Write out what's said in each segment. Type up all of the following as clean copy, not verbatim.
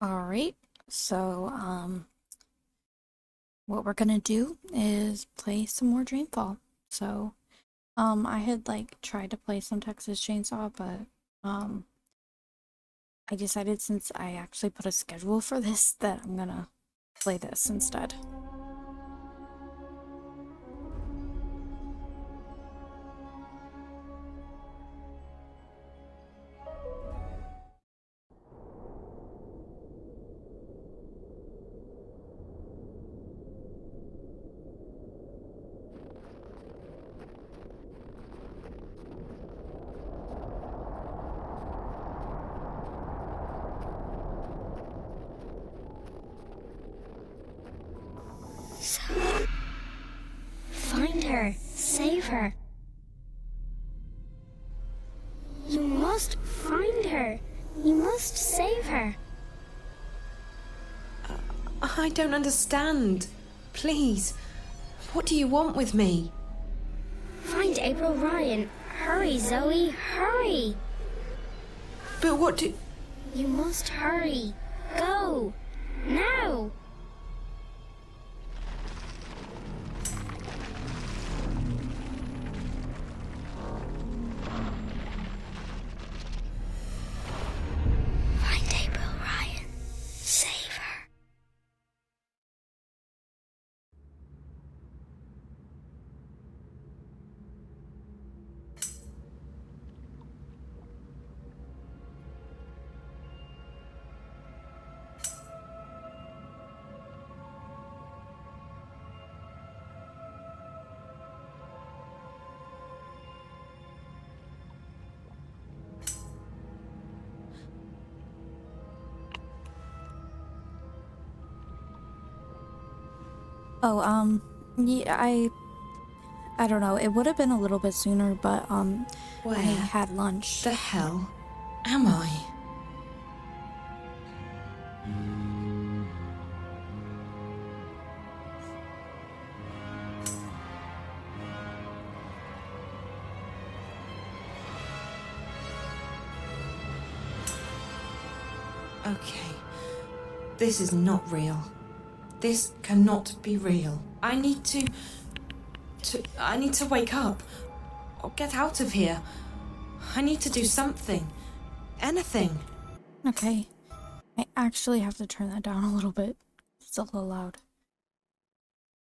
Alright, so, what we're gonna do is play some more Dreamfall. So, I had, tried to play some Texas Chainsaw, but, I decided since I actually put a schedule for this that I'm gonna play this instead. Find her. Save her. You must find her. You must save her. I don't understand. Please, what do you want with me? Find April Ryan. Hurry, Zoe, hurry. But what do... You must hurry. Go. Now. Find April Ryan. Save her. Oh, yeah, I don't know, it would have been a little bit sooner, but, Where I had lunch. the hell am I? Okay, this is not real. This cannot be real. I need to wake up. Or get out of here. I need to do something. Anything. Okay, I actually have to turn that down a little bit. It's a little loud.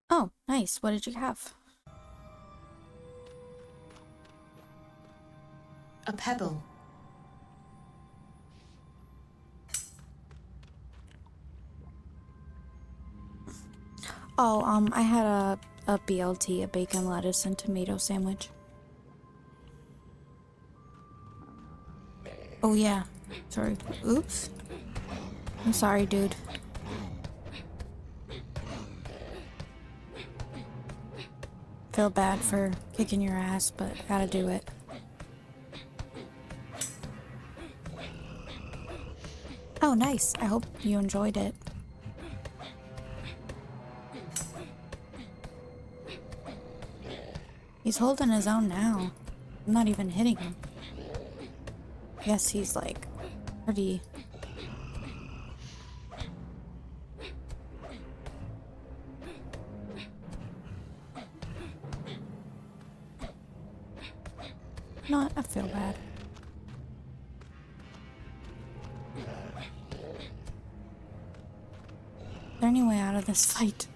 Oh, nice. What did you have? A pebble. Oh, I had a BLT, a bacon, lettuce, and tomato sandwich. Oh yeah. Sorry. Oops. I'm sorry, dude. Feel bad for kicking your ass, but gotta do it. Oh, nice. I hope you enjoyed it. He's holding his own now. I'm not even hitting him. I guess he's like pretty. Not, I feel bad. Is there any way out of this fight?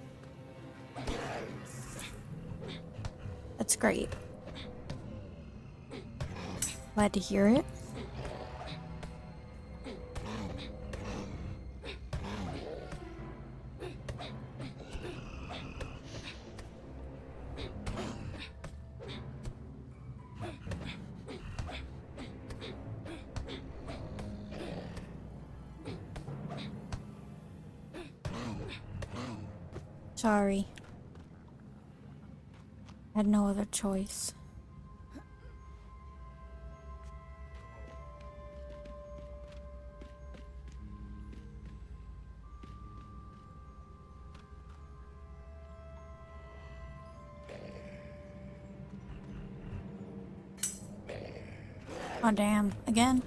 That's great. Glad to hear it. Sorry. Had no other choice. Oh damn, again?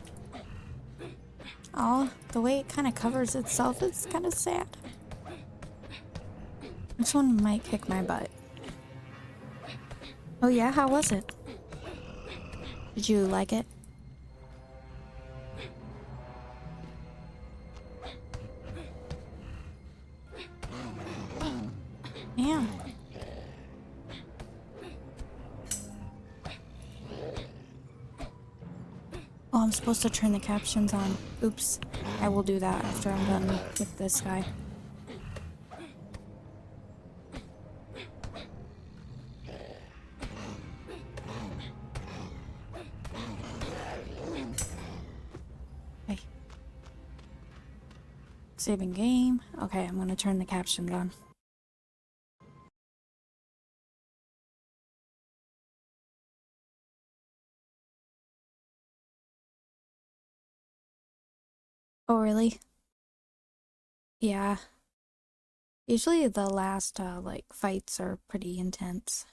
Oh, the way it kind of covers itself is kind of sad. This one might kick my butt. Oh yeah, how was it? Did you like it? Yeah. Oh, I'm supposed to turn the captions on. Oops. I will do that after I'm done with this guy. Okay. Saving game. Okay, I'm gonna turn the captions on. Oh, really? Yeah. Usually the last, like, fights are pretty intense.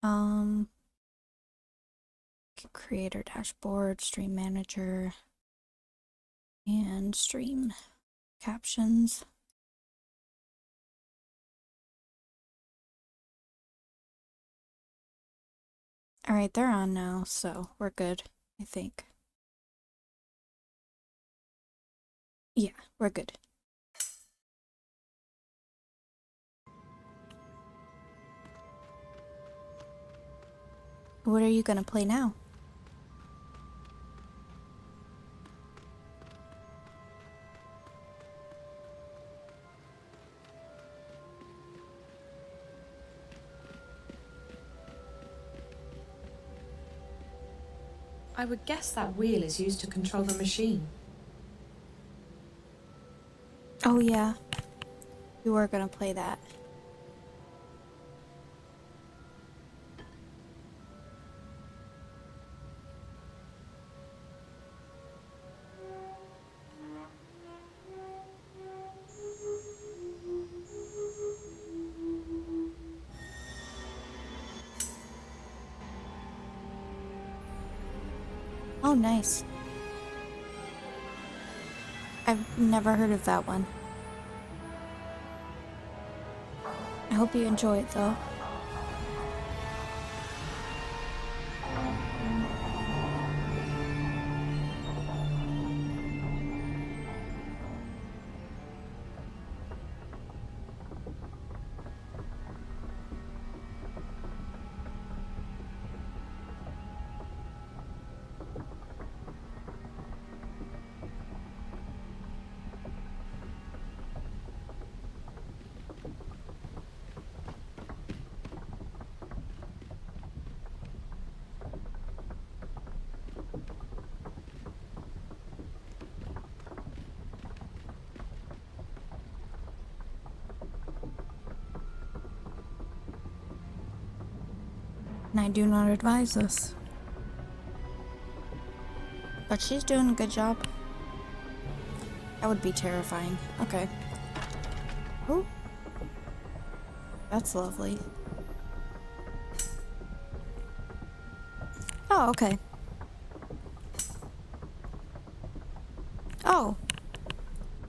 Um, Creator dashboard, stream manager, and stream captions. Alright, they're on now, so we're good, I think. Yeah, we're good. What are you gonna play now? I would guess that wheel is used to control the machine. Oh yeah, you were gonna play that. Oh, nice. I've never heard of that one. I hope you enjoy it though. And I do not advise this. But she's doing a good job. That would be terrifying. Okay. Oh. That's lovely. Oh, okay. Oh.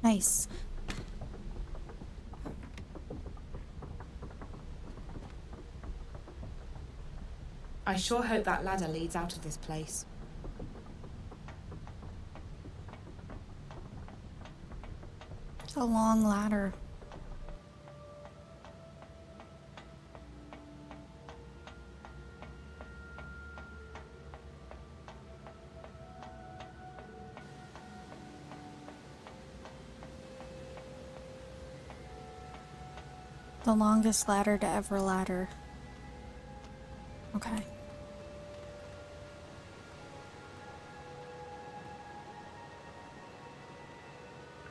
Nice. I sure hope that ladder leads out of this place. It's a long ladder. The longest ladder to ever ladder. Okay.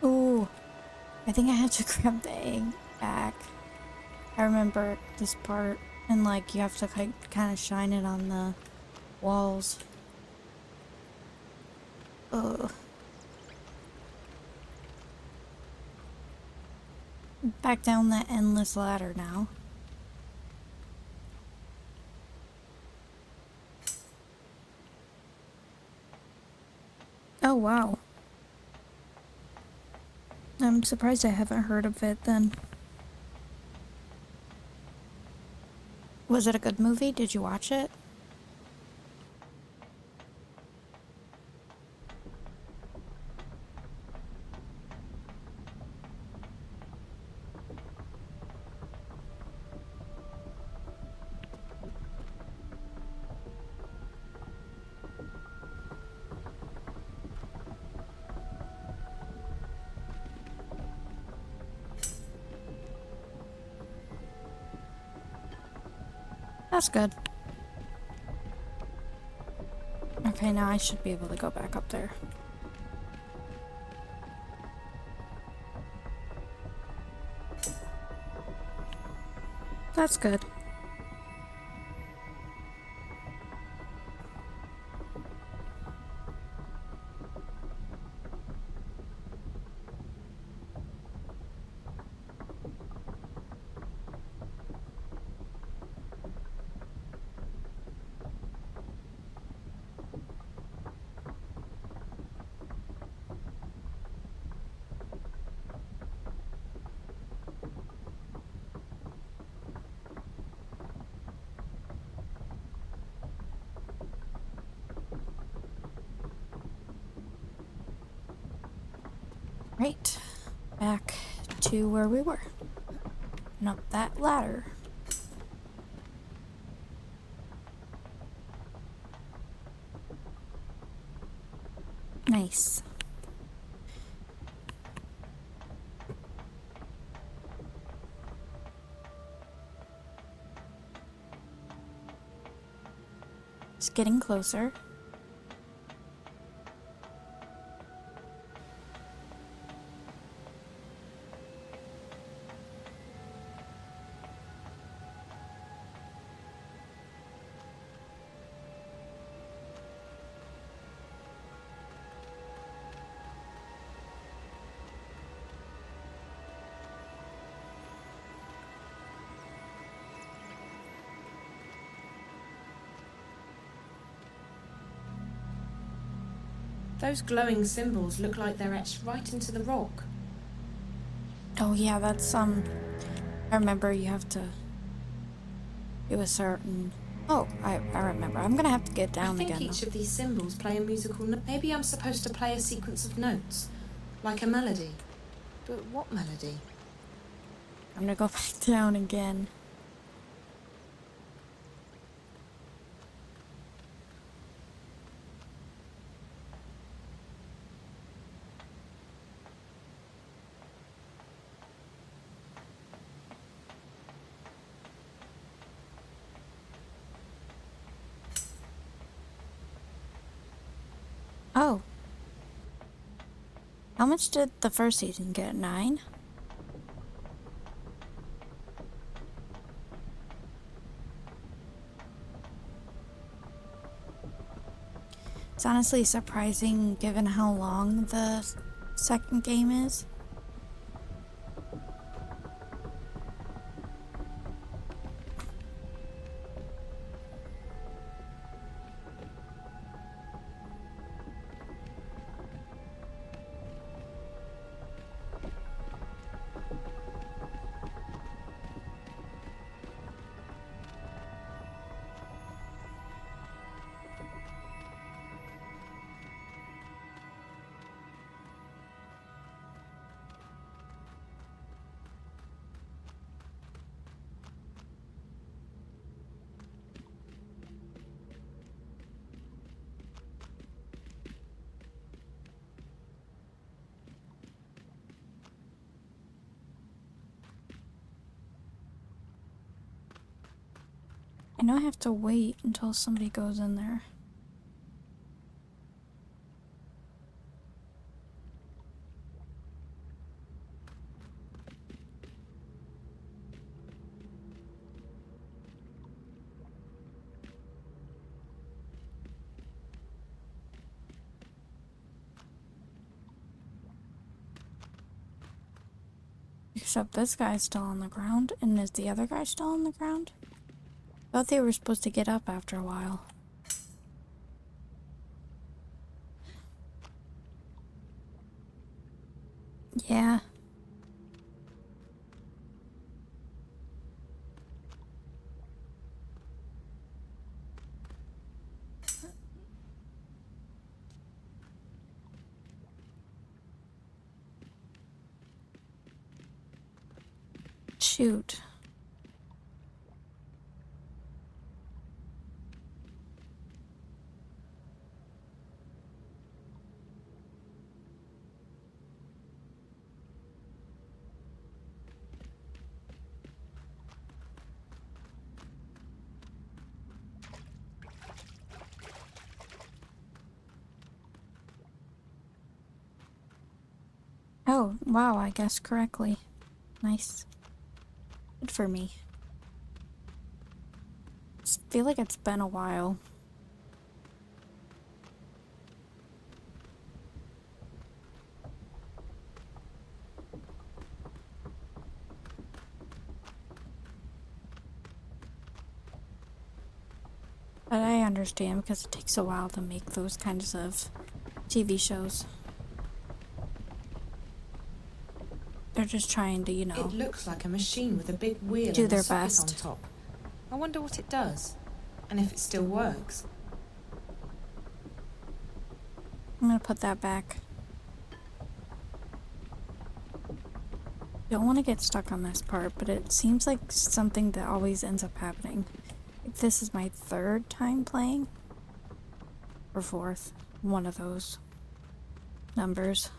Ooh. I think I had to grab the egg back. I remember this part. And like, you have to kind of shine it on the walls. Ugh. Back down that endless ladder now. Oh, wow. I'm surprised I haven't heard of it then. Was it a good movie? Did you watch it? That's good. Okay, now I should be able to go back up there. That's good. Right. Back to where we were. And up that ladder. Nice. It's getting closer. Those glowing symbols look like they're etched right into the rock. Oh yeah, that's I remember you have to do a certain... Oh, I remember. I'm gonna have to get down I think again each though. of these symbols play a musical note. Maybe I'm supposed to play a sequence of notes, like a melody. But what melody? I'm gonna go back down again. Oh. How much did the first season get? 9? It's honestly surprising given how long the second game is. I know I have to wait until somebody goes in there. Except this guy's still on the ground, and is the other guy still on the ground? I thought they were supposed to get up after a while. Yeah. Shoot. Oh, wow, I guessed correctly. Nice. Good for me. Feel like it's been a while. But I understand because it takes a while to make those kinds of TV shows. They're just trying to, you know, It looks like a machine with a big wheel do and a their socket on best. top. I wonder what it does, and if it still works. I'm gonna put that back. Don't want to get stuck on this part, but it seems like something that always ends up happening. If this is my third time playing, or fourth, one of those numbers.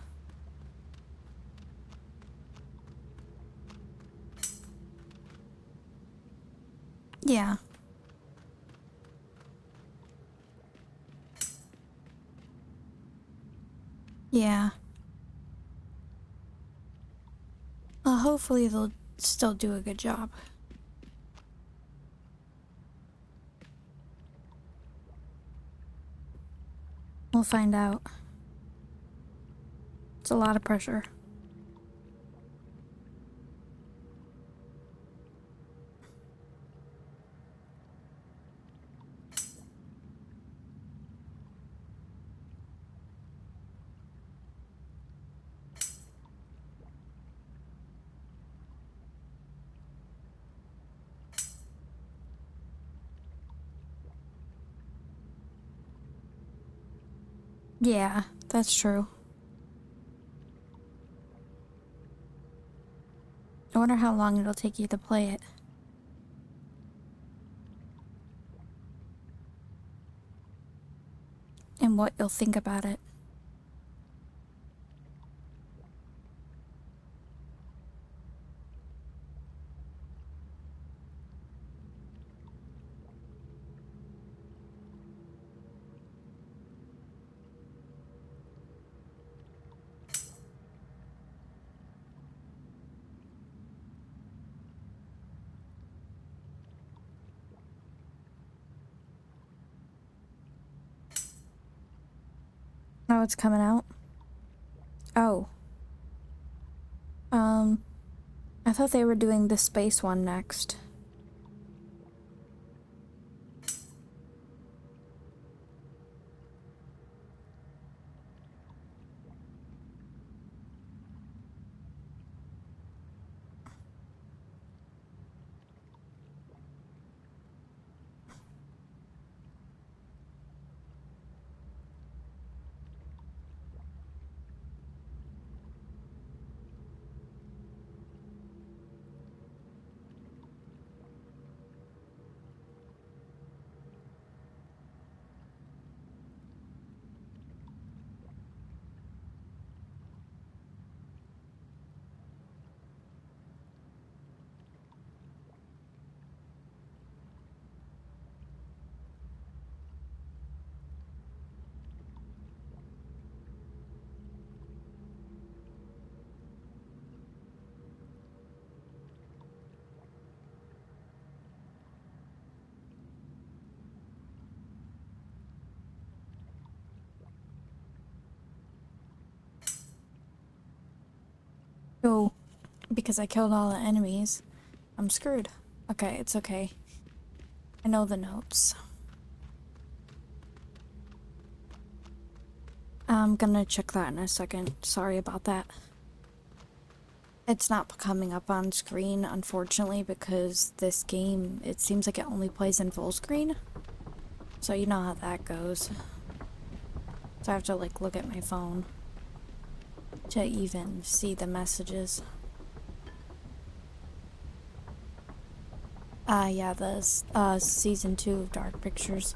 Yeah. Yeah. Well, hopefully they'll still do a good job. We'll find out. It's a lot of pressure. Yeah, that's true. I wonder how long it'll take you to play it. And what you'll think about it. Oh, it's coming out? Oh. I thought they were doing the space one next. Oh, because I killed all the enemies. I'm screwed. Okay, it's okay. I know the notes. I'm gonna check that in a second. Sorry about that. It's not coming up on screen, unfortunately, because this game, it seems like it only plays in full screen. So you know how that goes. So I have to like look at my phone to even see the messages. Yeah, the season 2 of Dark Pictures.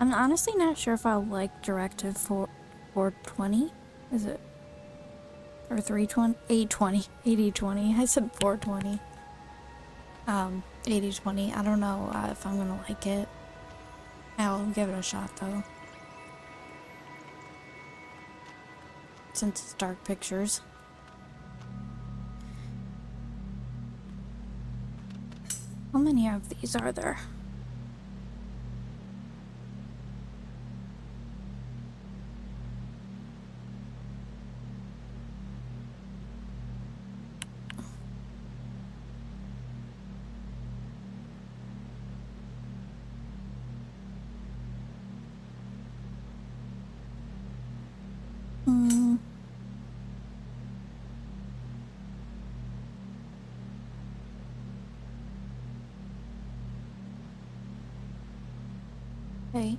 I'm honestly not sure if I'll like Directive 420. Is it? Or 320? 820. 8020. I said 420. 8020. I don't know if I'm gonna like it. I'll give it a shot though. Since it's Dark Pictures. How many of these are there? Hmm. Okay.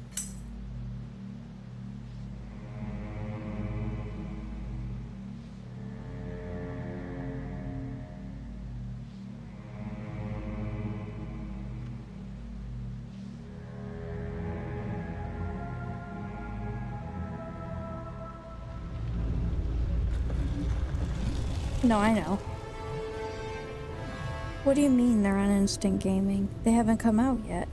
No, I know. What do you mean they're on Instant Gaming? They haven't come out yet.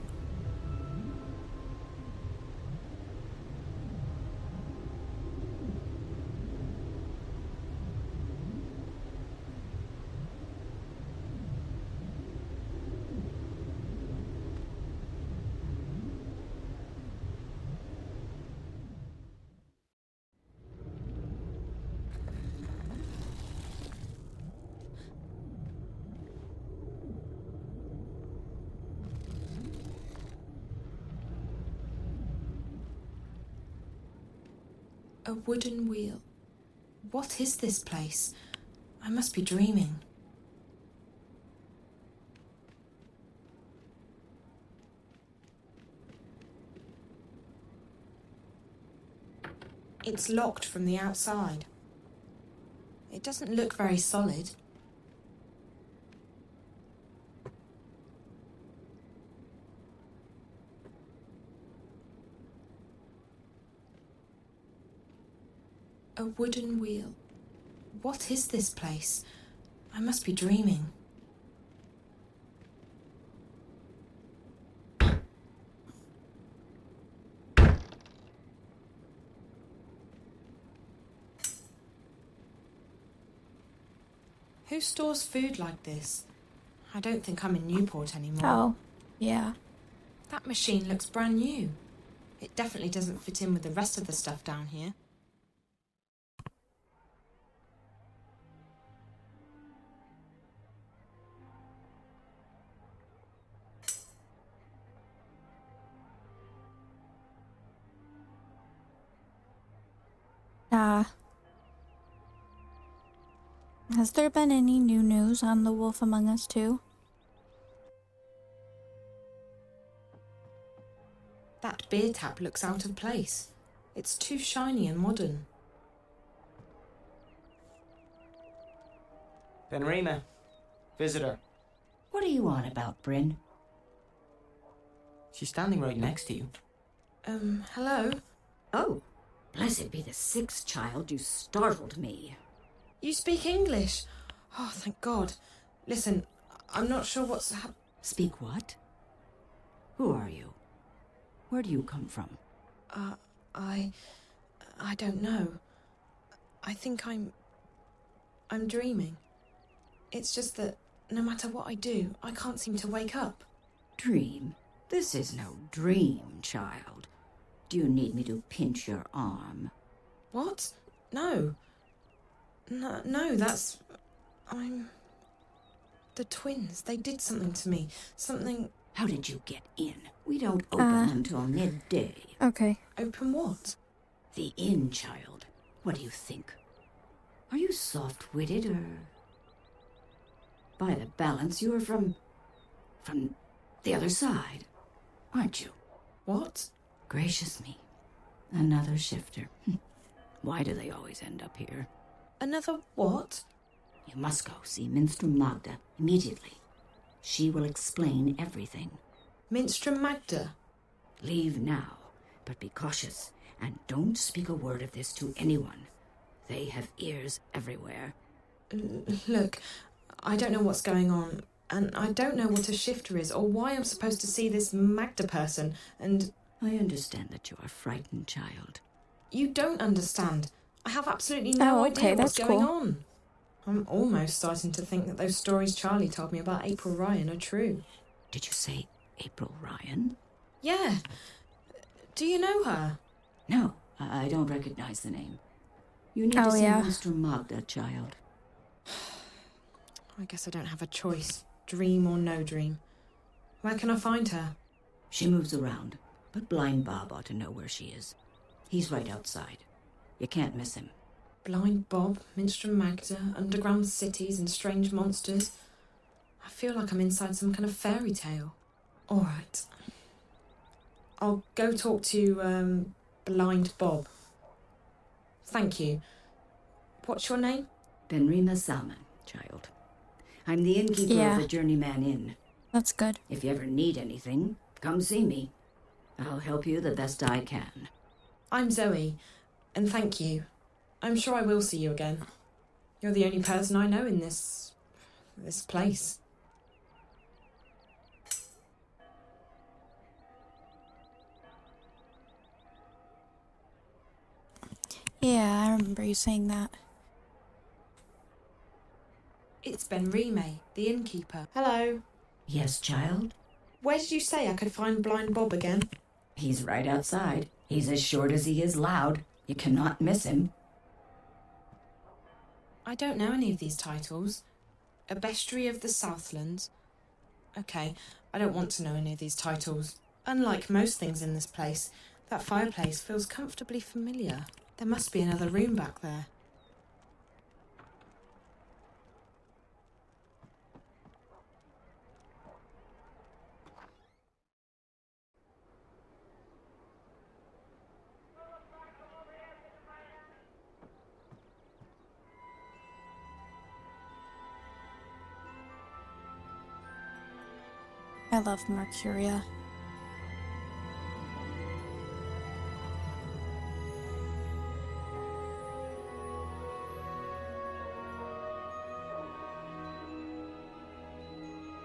A wooden wheel. What is this place? I must be dreaming. It's locked from the outside. It doesn't look very solid. A wooden wheel. What is this place? I must be dreaming. Who stores food like this? I don't think I'm in Newport anymore. Oh, yeah. That machine looks brand new. It definitely doesn't fit in with the rest of the stuff down here. Ah. Has there been any new news on The Wolf Among Us 2? That beer tap looks out of place. It's too shiny and modern. Benrima. Visitor. What are you on about, Bryn? She's standing right next to you. Hello? Oh, blessed be the sixth child, you startled me. You speak English? Oh, thank God. Listen, I'm not sure what's Speak what? Who are you? Where do you come from? I don't know. I think I'm dreaming. It's just that no matter what I do, I can't seem to wake up. Dream? This is no dream, child. Do you need me to pinch your arm? What? No. No, that's... The twins, they did something to me. Something... How did you get in? We don't open until midday. Okay. Open what? The inn, child. What do you think? Are you soft-witted, or... By the balance, you are from the other side, aren't you? What? Gracious me. Another shifter. Why do they always end up here? Another what? You must go see Minstrel Magda immediately. She will explain everything. Minstrel Magda? Leave now, but be cautious, and don't speak a word of this to anyone. They have ears everywhere. Look, I don't know what's going on, and I don't know what a shifter is, or why I'm supposed to see this Magda person, and... I understand that you are frightened, child. You don't understand. I have absolutely no idea what's going on. I'm almost starting to think that those stories Charlie told me about April Ryan are true. Did you say April Ryan? Yeah. Do you know her? No, I don't recognize the name. You need to see Mr. Magda, child. I guess I don't have a choice. Dream or no dream. Where can I find her? She moves around, but Blind Bob ought to know where she is. He's right outside. You can't miss him. Blind Bob, Minstrel Magda, underground cities and strange monsters. I feel like I'm inside some kind of fairy tale. All right. I'll go talk to, Blind Bob. Thank you. What's your name? Benrima Salmon, child. I'm the innkeeper of the Journeyman Inn. That's good. If you ever need anything, come see me. I'll help you the best I can. I'm Zoe, and thank you. I'm sure I will see you again. You're the only person I know in this place. Yeah, I remember you saying that. It's Benrima, the innkeeper. Hello. Yes, child? Where did you say I could find Blind Bob again? He's right outside. He's as short as he is loud. You cannot miss him. I don't know any of these titles. A Bestiary of the Southlands. Okay, I don't want to know any of these titles. Unlike most things in this place, that fireplace feels comfortably familiar. There must be another room back there. I love Mercuria.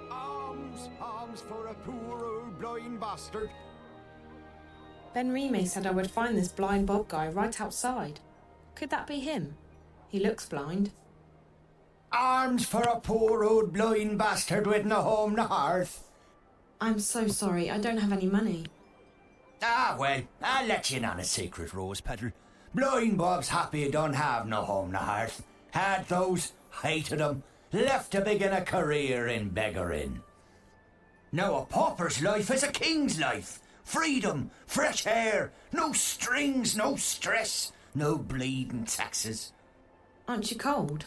Alms for a poor old blind bastard. Benrima said I would find this Blind Bob guy right outside. Could that be him? He looks blind. Alms for a poor old blind bastard with no home, no hearth. I'm so sorry, I don't have any money. Ah, well, I'll let you in on a secret, Rose Petal. Blind Bob's happy he don't have no home, no hearth. Had those, hated 'em, left to begin a career in beggaring. Now a pauper's life is a king's life. Freedom, fresh air, no strings, no stress, no bleeding taxes. Aren't you cold?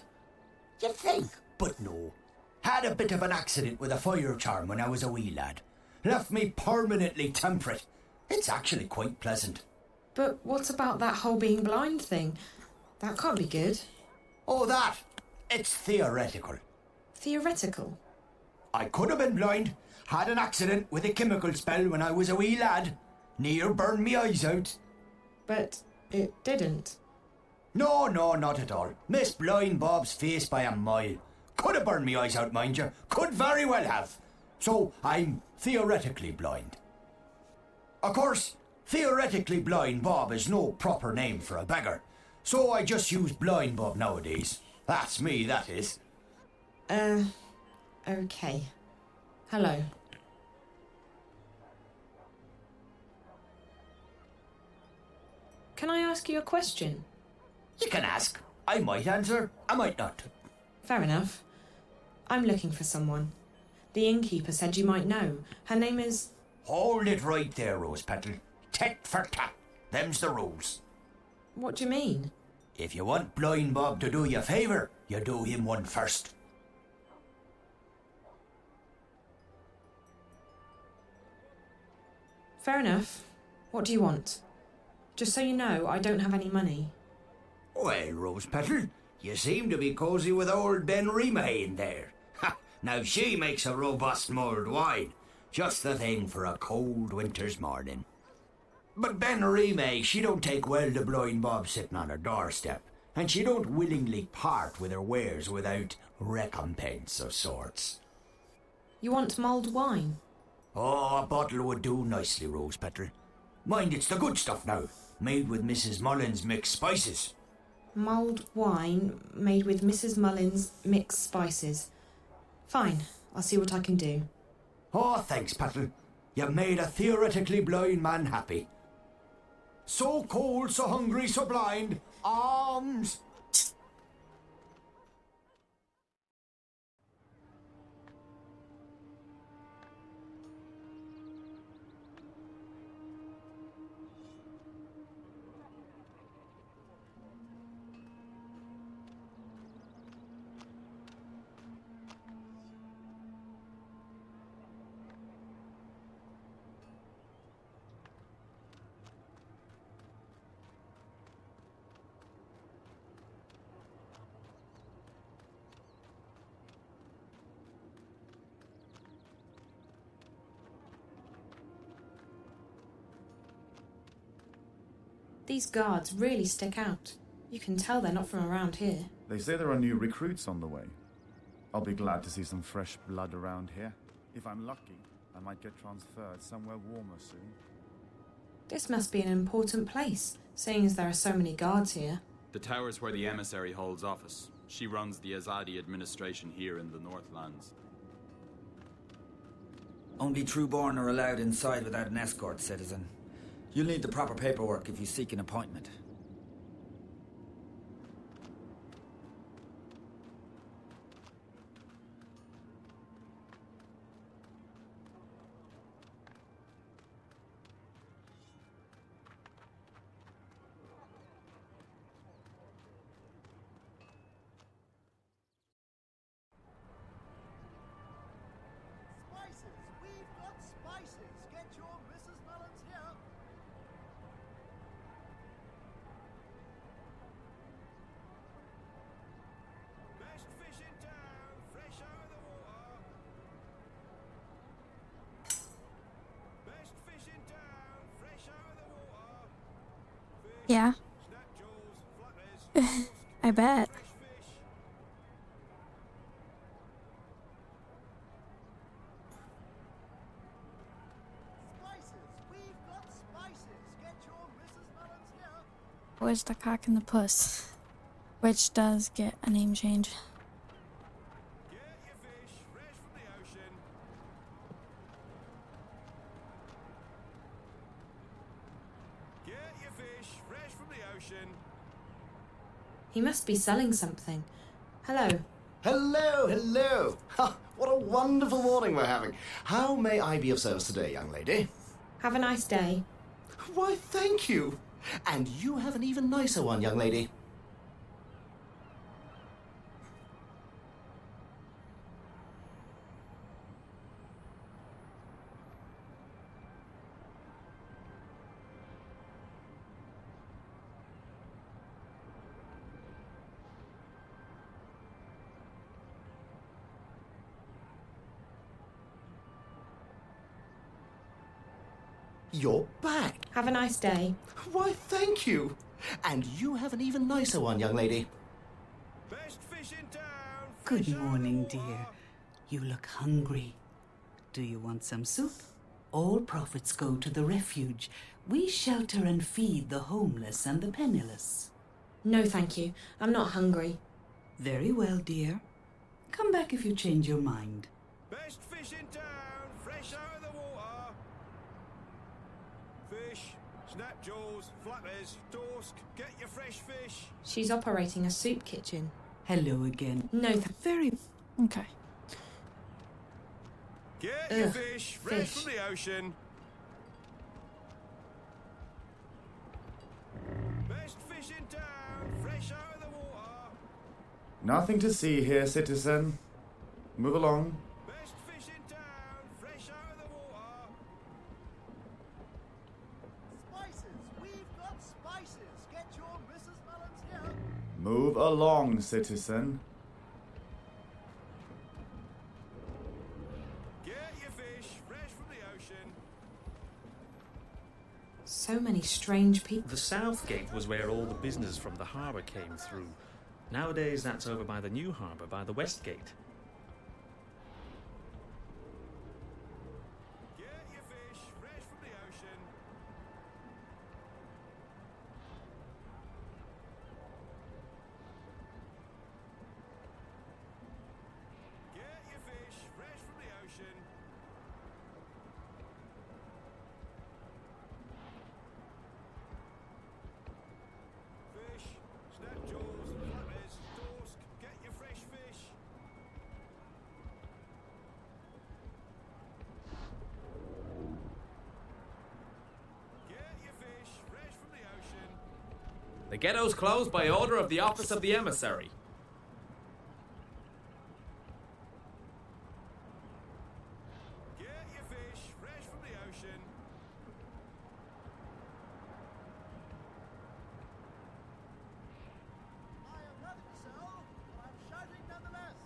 You think? But no. Had a bit of an accident with a fire charm when I was a wee lad. Left me permanently temperate. It's actually quite pleasant. But what about that whole being blind thing? That can't be good. Oh, that! It's theoretical. Theoretical? I could have been blind. Had an accident with a chemical spell when I was a wee lad. Near burned me eyes out. But it didn't. No, not at all. Missed blind Bob's face by a mile. Could have burned me eyes out, mind you. Could very well have. So I'm theoretically blind. Of course, theoretically blind Bob is no proper name for a beggar. So I just use blind Bob nowadays. That's me, that is. Okay. Hello. Can I ask you a question? You can ask. I might answer, I might not. Fair enough. I'm looking for someone. The innkeeper said you might know. Her name is... Hold it right there, Rose Petal. Tit for tat. Them's the rules. What do you mean? If you want blind Bob to do you a favour, you do him one first. Fair enough. What do you want? Just so you know, I don't have any money. Well, Rose Petal, you seem to be cosy with old Ben Remahane there. Ha! Now she makes a robust mulled wine. Just the thing for a cold winter's morning. But Ben Remay, she don't take well to blind Bob sitting on her doorstep. And she don't willingly part with her wares without recompense of sorts. You want mulled wine? Oh, a bottle would do nicely, Rose Petal. Mind, it's the good stuff now. Made with Mrs. Mullins' mixed spices. Mulled wine made with Mrs. Mullins' mixed spices. Fine, I'll see what I can do. Oh, thanks, Petal. You've made a theoretically blind man happy. So cold, so hungry, so blind. Arms! These guards really stick out. You can tell they're not from around here. They say there are new recruits on the way. I'll be glad to see some fresh blood around here. If I'm lucky, I might get transferred somewhere warmer soon. This must be an important place, seeing as there are so many guards here. The tower's where the emissary holds office. She runs the Azadi administration here in the Northlands. Only Trueborn are allowed inside without an escort, citizen. You'll need the proper paperwork if you seek an appointment. Yeah. I bet. Where's the cock and the puss? Which does get a name change. He must be selling something. Hello. Hello. Ha, what a wonderful morning we're having. How may I be of service today, young lady? Have a nice day. Why, thank you. And you have an even nicer one, young lady. You're back. Have a nice day. Why, thank you. And you have an even nicer one, young lady. Best fish in town. Good morning, dear. You look hungry. Do you want some soup? All profits go to the refuge. We shelter and feed the homeless and the penniless. No, thank you. I'm not hungry. Very well, dear. Come back if you change your mind. Best fish in town. Fresh out of the water. Fish, snapjaws, flappers, torsk. Get your fresh fish. She's operating a soup kitchen. Hello again. No, very... Okay. Get your fish fresh from the ocean. Best fish in town. Fresh out of the water. Nothing to see here, citizen. Move along. Best fish in town. Fresh out of the water. Spices! We've got spices! Get your Mrs. Mullins here! Move along, citizen. Get your fish fresh from the ocean. So many strange people. The South Gate was where all the business from the harbour came through. Nowadays, that's over by the new harbour, by the West Gate. Get your fish fresh from the ocean. Get your fish fresh from the ocean. Fish, snapjaws, flappers, torsk. Get your fresh fish. Get your fish fresh from the ocean. The ghetto's closed by order of the Office of the Emissary. Get your fish fresh from the ocean. I am nothing so, but I'm shouting nonetheless.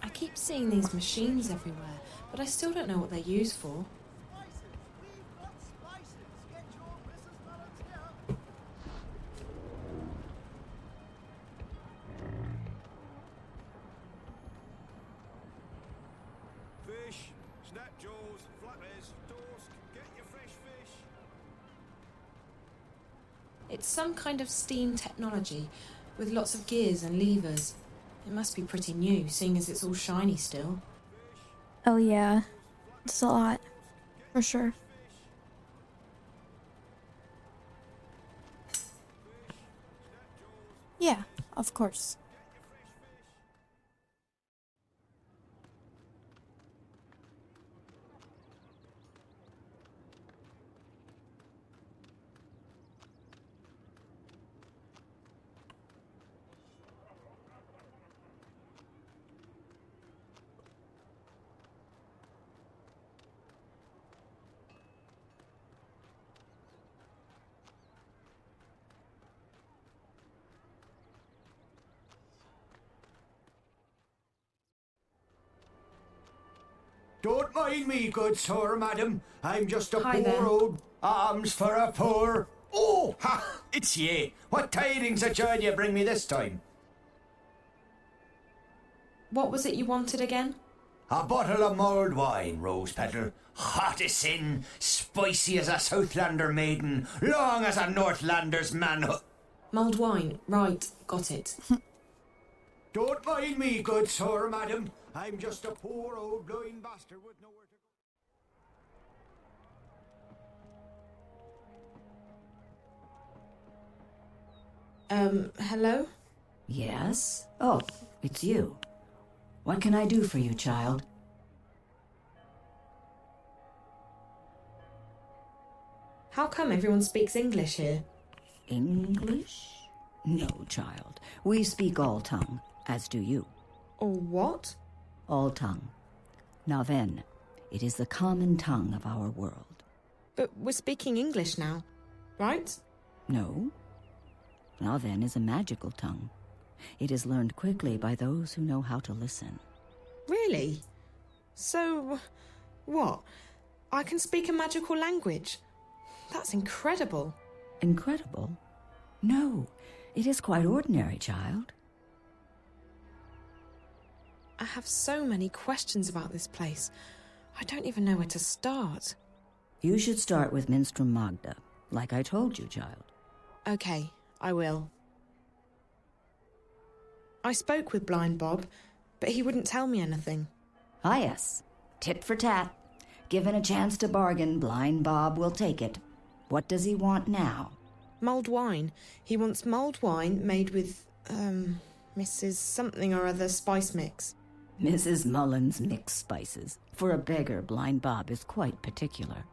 I keep seeing these machines everywhere, but I still don't know what they're used for. Spices! We've got spices! Get your Mrs. Mullins here! Fish, snapjaws, flappers, torsk. Get your fresh fish. It's some kind of steam technology with lots of gears and levers. It must be pretty new, seeing as it's all shiny still. Oh yeah, it's a lot, for sure. Yeah, of course. Don't mind me, good sir, madam. I'm just a Hi poor there. old alms for a poor... Oh, ha! It's ye. What tidings of joy you bring me this time? What was it you wanted again? A bottle of mulled wine, Rose Petal. Hot as sin, spicy as a Southlander maiden, long as a Northlander's manhood. Mulled wine. Right, got it. Don't mind me, good sir, madam. I'm just a poor old blind bastard with nowhere to go. Hello? Yes? Oh, it's you. What can I do for you, child? How come everyone speaks English here? English? No, child. We speak all tongue, as do you. Or what? All tongue. Naven. It is the common tongue of our world. But we're speaking English now, right? No. Naven is a magical tongue. It is learned quickly by those who know how to listen. Really? So, what? I can speak a magical language? That's incredible. Incredible? No, it is quite ordinary, child. I have so many questions about this place. I don't even know where to start. You should start with Minstrel Magda, like I told you, child. Okay, I will. I spoke with Blind Bob, but he wouldn't tell me anything. Ah, yes. Tit for tat. Given a chance to bargain, Blind Bob will take it. What does he want now? Mulled wine. He wants mulled wine made with, Mrs. Something or other spice mix. Mrs. Mullins mixed spices. For a beggar, Blind Bob is quite particular.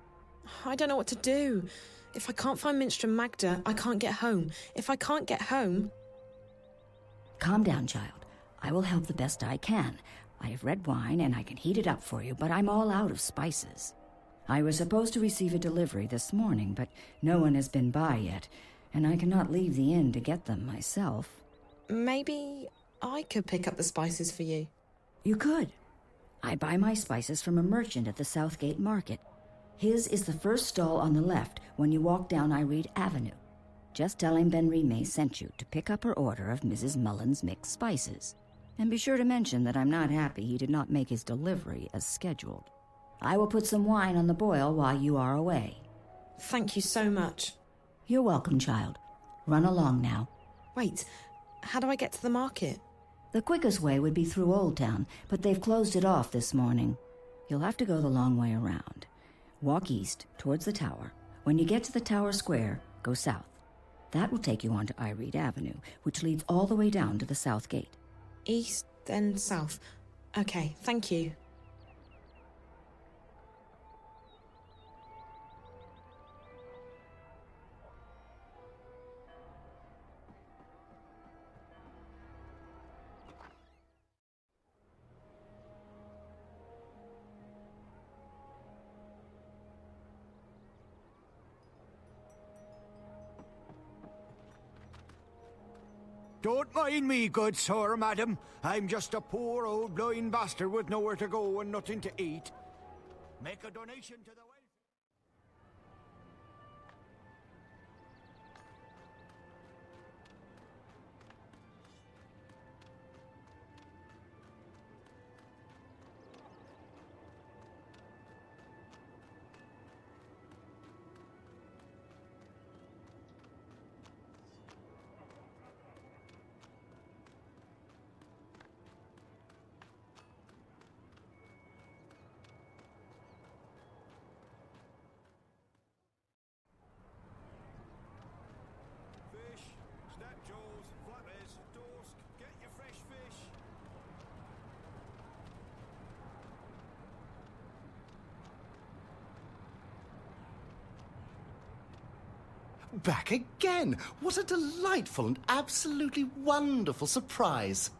I don't know what to do. If I can't find Minstrel Magda, I can't get home. If I can't get home... Calm down, child. I will help the best I can. I have red wine and I can heat it up for you, but I'm all out of spices. I was supposed to receive a delivery this morning, but no one has been by yet, and I cannot leave the inn to get them myself. Maybe I could pick up the spices for you. You could. I buy my spices from a merchant at the Southgate Market. His is the first stall on the left when you walk down Irede Avenue. Just tell him Ben Rime sent you to pick up her order of Mrs. Mullins mixed spices. And be sure to mention that I'm not happy he did not make his delivery as scheduled. I will put some wine on the boil while you are away. Thank you so much. You're welcome, child. Run along now. Wait, how do I get to the market? The quickest way would be through Old Town, but they've closed it off this morning. You'll have to go the long way around. Walk east, towards the tower. When you get to the tower square, go south. That will take you onto Irede Avenue, which leads all the way down to the south gate. East, then south. Okay, thank you. Don't mind me, good sir, madam. I'm just a poor old blind bastard with nowhere to go and nothing to eat. Make a donation to the... Fish, snap jaws, flatheads, dorsk, get your fresh fish. Back again! What a delightful and absolutely wonderful surprise.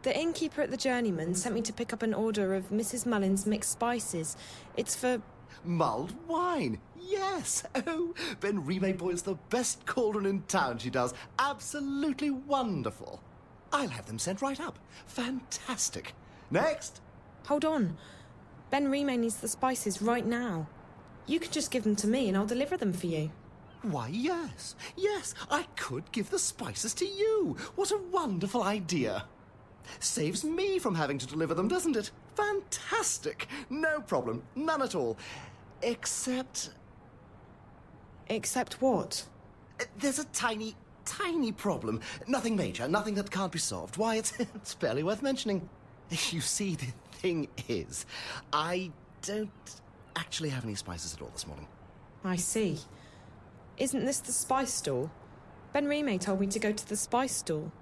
The innkeeper at the Journeyman sent me to pick up an order of Mrs. Mullins mixed spices. It's for... Mulled wine! Yes! Oh, Ben Rime boils the best cauldron in town, she does. Absolutely wonderful. I'll have them sent right up. Fantastic. Next! Hold on. Ben Rime needs the spices right now. You can just give them to me and I'll deliver them for you. Why, yes. Yes, I could give the spices to you. What a wonderful idea. Saves me from having to deliver them, doesn't it? Fantastic. No problem. None at all. Except... Except what? There's a tiny problem. Nothing major, nothing that can't be solved. Why, it's barely worth mentioning. You see, the thing is, I don't actually have any spices at all this morning. I see. Isn't this the spice store? Ben Rime told me to go to the spice store.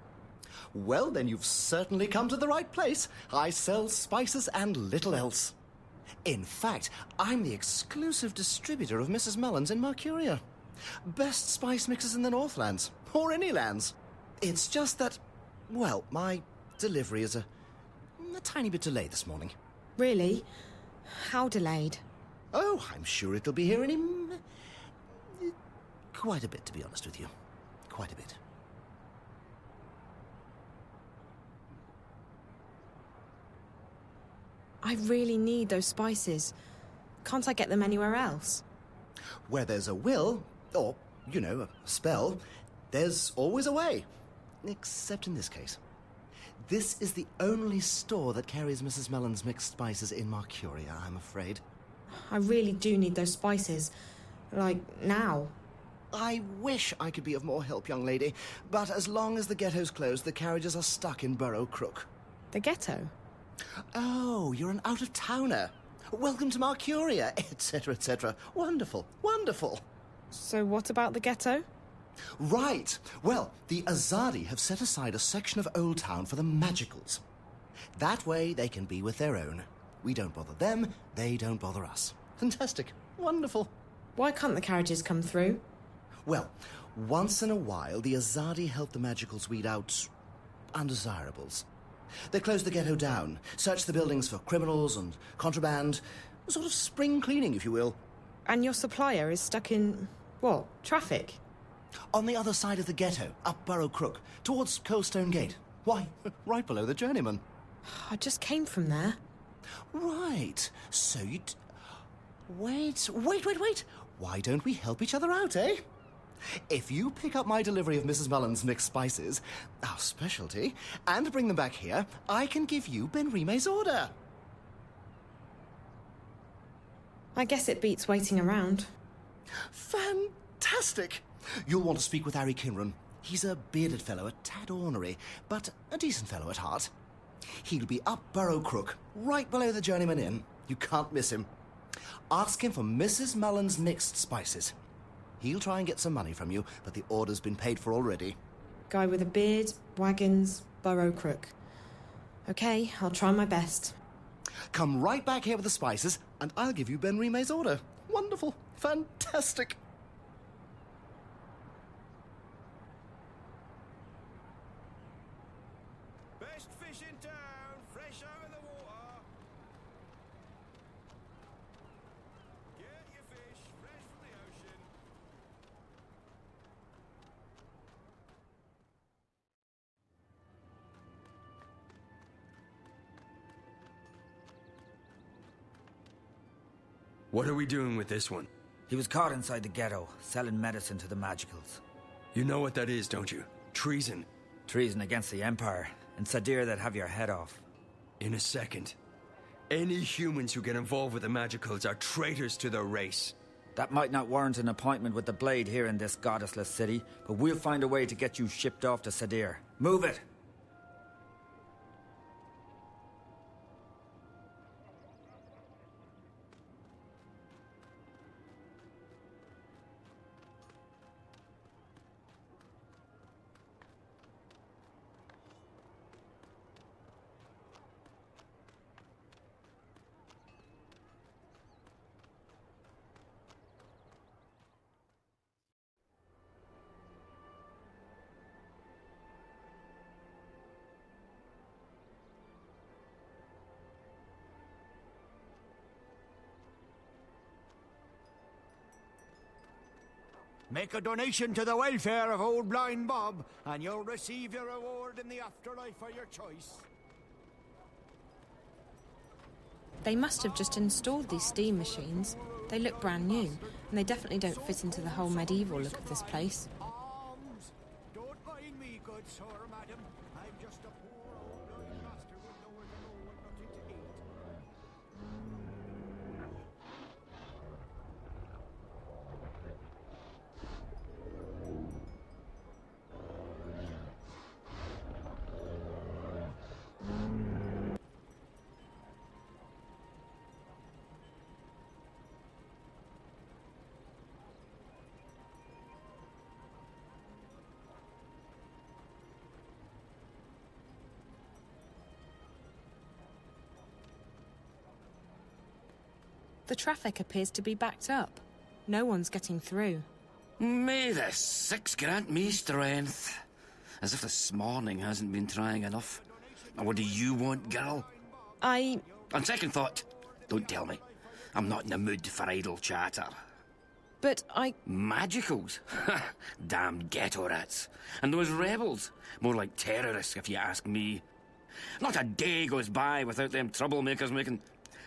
Well, then you've certainly come to the right place. I sell spices and little else. In fact, I'm the exclusive distributor of Mrs. Mullins in Mercuria. Best spice mixes in the Northlands, or any lands. It's just that, well, my delivery is a tiny bit delayed this morning. Really? How delayed? Oh, I'm sure it'll be here any... quite a bit, to be honest with you. Quite a bit. I really need those spices. Can't I get them anywhere else? Where there's a will, or, a spell, there's always a way. Except in this case. This is the only store that carries Mrs. Mellon's mixed spices in Mercuria, I'm afraid. I really do need those spices. Like, now. I wish I could be of more help, young lady, but as long as the ghetto's closed, the carriages are stuck in Burrow Crook. The ghetto? Oh, you're an out-of-towner. Welcome to Mercuria, etc., etc. Wonderful, wonderful. So what about the ghetto? Right. Well, the Azadi have set aside a section of Old Town for the Magicals. That way they can be with their own. We don't bother them, they don't bother us. Fantastic. Wonderful. Why can't the carriages come through? Well, once in a while, the Azadi help the Magicals weed out undesirables. They close the ghetto down, search the buildings for criminals and contraband, a sort of spring cleaning, if you will. And your supplier is stuck in, what, traffic? On the other side of the ghetto, up Burrow Crook, towards Coldstone Gate. Why, right below the Journeyman. I just came from there. Right. So Wait. Why don't we help each other out, eh? If you pick up my delivery of Mrs. Mellon's mixed spices, our specialty, and bring them back here, I can give you Benrime's order. I guess it beats waiting around. Fantastic! You'll want to speak with Harry Kinran. He's a bearded fellow, a tad ornery, but a decent fellow at heart. He'll be up Burrow Crook, right below the Journeyman Inn. You can't miss him. Ask him for Mrs. Mellon's mixed spices. He'll try and get some money from you, but the order's been paid for already. Guy with a beard, wagons, Burrow Crook. Okay, I'll try my best. Come right back here with the spices, and I'll give you Benrime's order. Wonderful. Fantastic. Best fish in town, fresh out of the water. Get your fish fresh from the ocean. What are we doing with this one? He was caught inside the ghetto, selling medicine to the Magicals. You know what that is, don't you? Treason. Treason against the Empire. In Sadir, they'd have your head off. In a second. Any humans who get involved with the Magicals are traitors to their race. That might not warrant an appointment with the Blade here in this goddessless city, but we'll find a way to get you shipped off to Sadir. Move it! Make a donation to the welfare of old blind Bob, and you'll receive your reward in the afterlife for your choice. They must have just installed these steam machines. They look brand new, and they definitely don't fit into the whole medieval look of this place. Don't mind me, good sir, madam. I'm just a poor old blind master with nowhere to go and nothing to eat. The traffic appears to be backed up. No one's getting through. May the six grant me strength. As if this morning hasn't been trying enough. Now, what do you want, girl? On second thought, don't tell me. I'm not in the mood for idle chatter. But Magicals? Damn ghetto rats. And those rebels? More like terrorists, if you ask me. Not a day goes by without them troublemakers making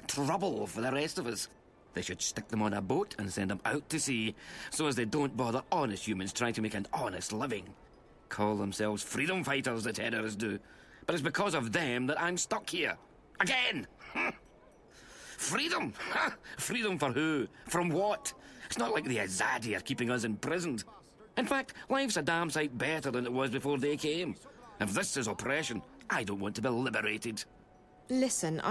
trouble for the rest of us. They should stick them on a boat and send them out to sea, so as they don't bother honest humans trying to make an honest living. Call themselves freedom fighters, the terrorists do. But it's because of them that I'm stuck here. Again! Freedom? Freedom for who? From what? It's not like the Azadi are keeping us imprisoned. In fact, life's a damn sight better than it was before they came. If this is oppression, I don't want to be liberated. Listen,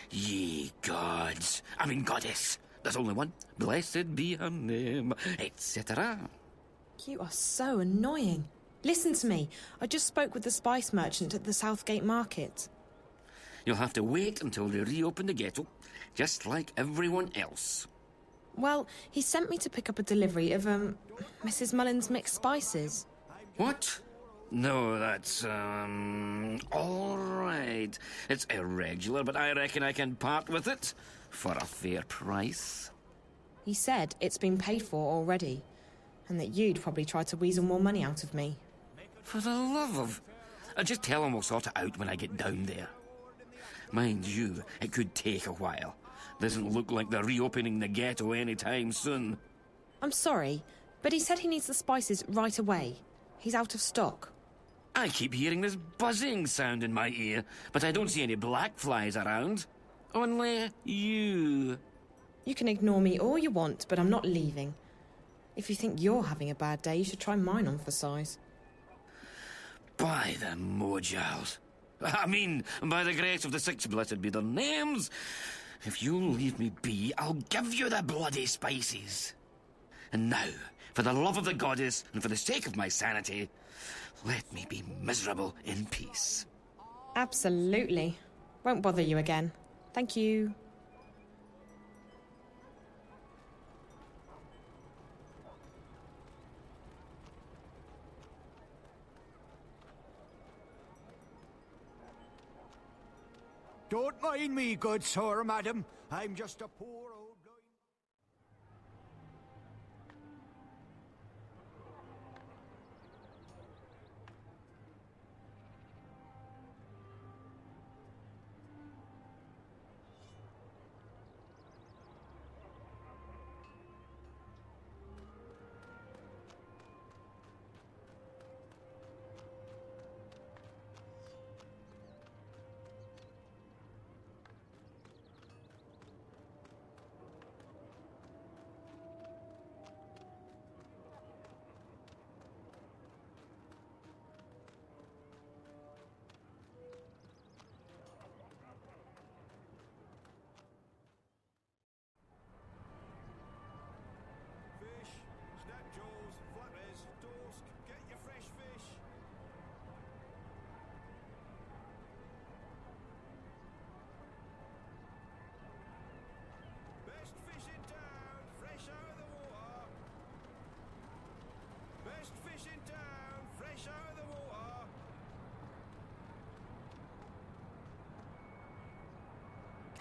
Ye gods. I mean goddess. There's only one. Blessed be her name, etc. You are so annoying. Listen to me. I just spoke with the spice merchant at the Southgate Market. You'll have to wait until they reopen the ghetto, just like everyone else. Well, he sent me to pick up a delivery of, Mrs. Mullen's mixed spices. What? No, that's, all right. It's irregular, but I reckon I can part with it for a fair price. He said it's been paid for already, and that you'd probably try to weasel more money out of me. For the love of... just tell him we'll sort it out when I get down there. Mind you, it could take a while. Doesn't look like they're reopening the ghetto anytime soon. I'm sorry, but he said he needs the spices right away. He's out of stock. I keep hearing this buzzing sound in my ear, but I don't see any black flies around. Only you. You can ignore me all you want, but I'm not leaving. If you think you're having a bad day, you should try mine on for size. By the Mojals. I mean, by the grace of the six blessed be their names. If you'll leave me be, I'll give you the bloody spices. And now, for the love of the goddess and for the sake of my sanity, let me be miserable in peace. Absolutely. Won't bother you again. Thank you. Don't mind me, good sir, madam. I'm just a poor old...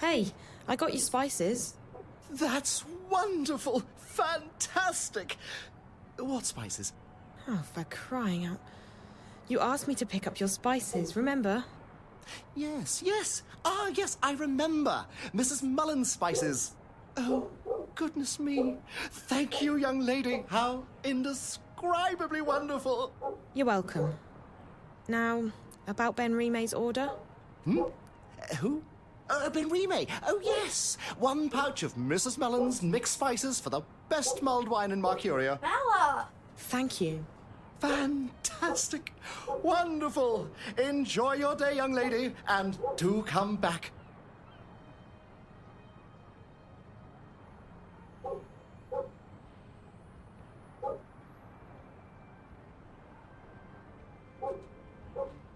Hey, I got you spices. That's wonderful! Fantastic! What spices? Oh, for crying out. You asked me to pick up your spices, remember? Yes, yes. Ah, yes, I remember. Mrs. Mullen's spices. Oh, goodness me. Thank you, young lady. How indescribably wonderful. You're welcome. Now, about Ben Rime's order? Who? Ben Rime. Oh, yes. 1 pouch of Mrs. Mullen's mixed spices for the best mulled wine in Mercuria. Bella! Thank you. Fantastic. Wonderful. Enjoy your day, young lady, and do come back.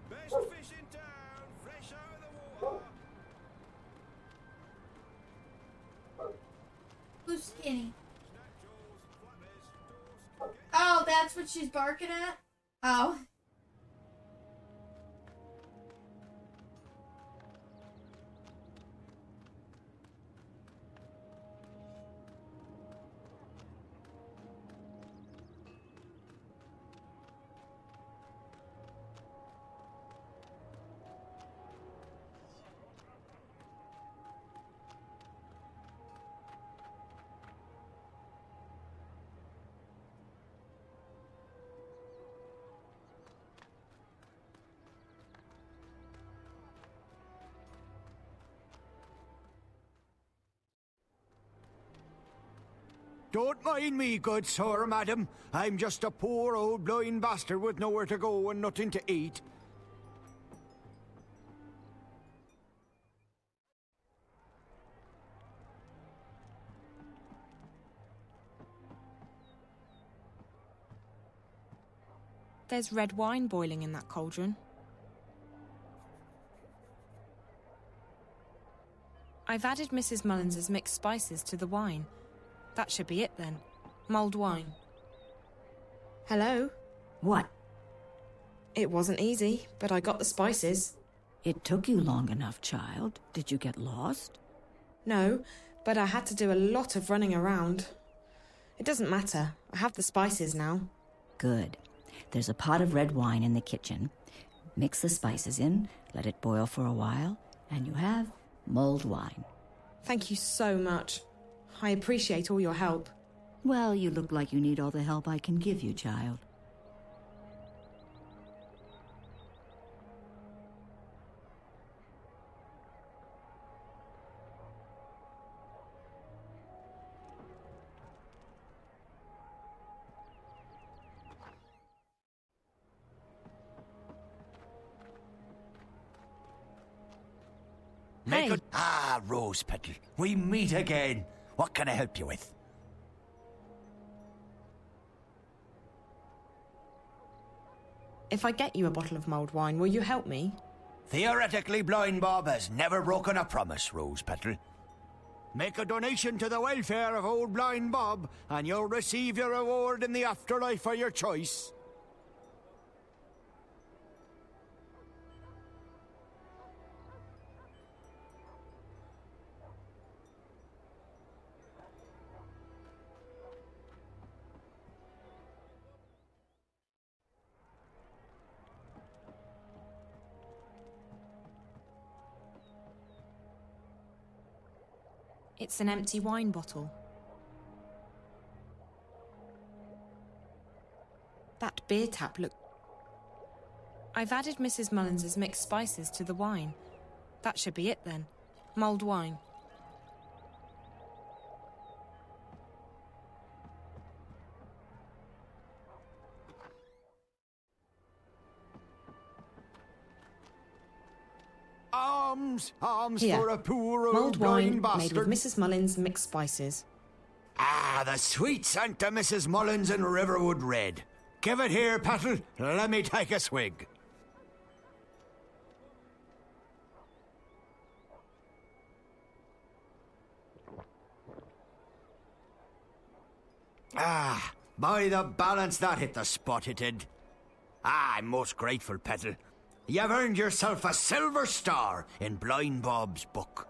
Best fish in town, fresh out of the water. Who's skinny? Oh, that's what she's barking at? Oh. Don't mind me, good sir, madam. I'm just a poor old blind bastard with nowhere to go and nothing to eat. There's red wine boiling in that cauldron. I've added Mrs. Mullins's mixed spices to the wine. That should be it then. Mulled wine. Hello? What? It wasn't easy, but I got the spices. It took you long enough, child. Did you get lost? No, but I had to do a lot of running around. It doesn't matter. I have the spices now. Good. There's a pot of red wine in the kitchen. Mix the spices in, let it boil for a while, and you have mulled wine. Thank you so much. I appreciate all your help. Well, you look like you need all the help I can give you, child. Hey. Ah, Rose Petal. We meet again. What can I help you with? If I get you a bottle of mulled wine, will you help me? Theoretically, Blind Bob has never broken a promise, Rose Petal. Make a donation to the welfare of old Blind Bob, and you'll receive your reward in the afterlife for your choice. It's an empty wine bottle. That beer tap look... I've added Mrs. Mullins's mixed spices to the wine. That should be it then. Mulled wine. Alms Here. for a poor old Mulled wine blind made bastard. with Mrs. Mullins's mixed spices. Ah, the sweet scent of Mrs. Mullins and Riverwood Red. Give it here, Petal. Let me take a swig. Ah, by the balance, that hit the spot, it did. Ah, I'm most grateful, Petal. You've earned yourself a silver star in Blind Bob's book.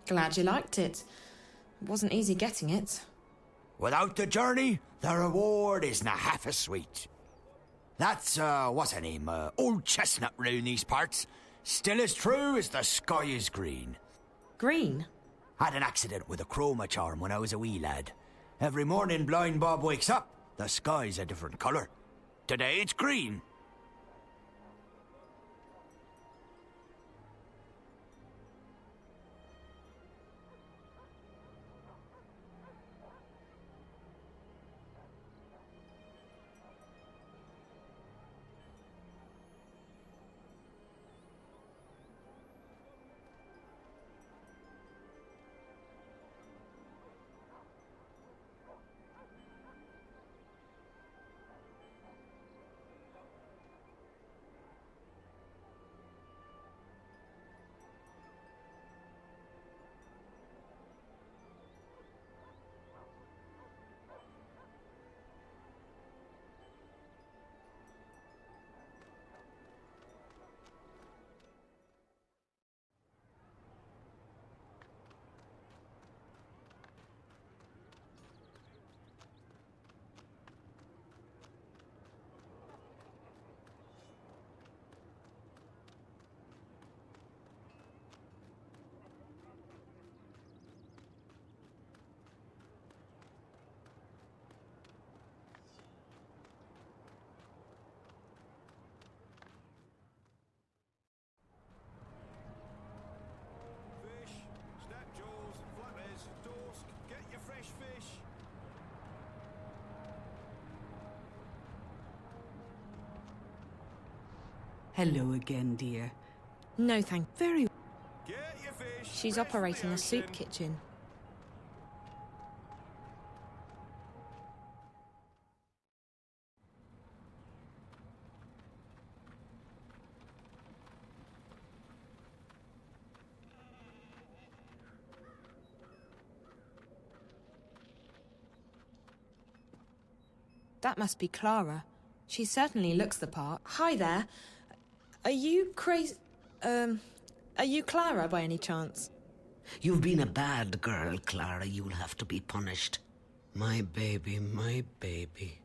Glad you liked it. It wasn't easy getting it. Without the journey, the reward isn't half as sweet. That's, what's her name? Old Chestnut round these parts. Still as true as the sky is green. Green? Had an accident with a chroma charm when I was a wee lad. Every morning Blind Bob wakes up, the sky's a different colour. Today it's green. Hello again, dear. No, thank. Very. Get your fish. She's fresh from operating the a soup ocean. kitchen. That must be Clara. She certainly looks the part. Hi there. Are you crazy? Are you Clara by any chance? You've been a bad girl, Clara. You'll have to be punished. My baby, my baby.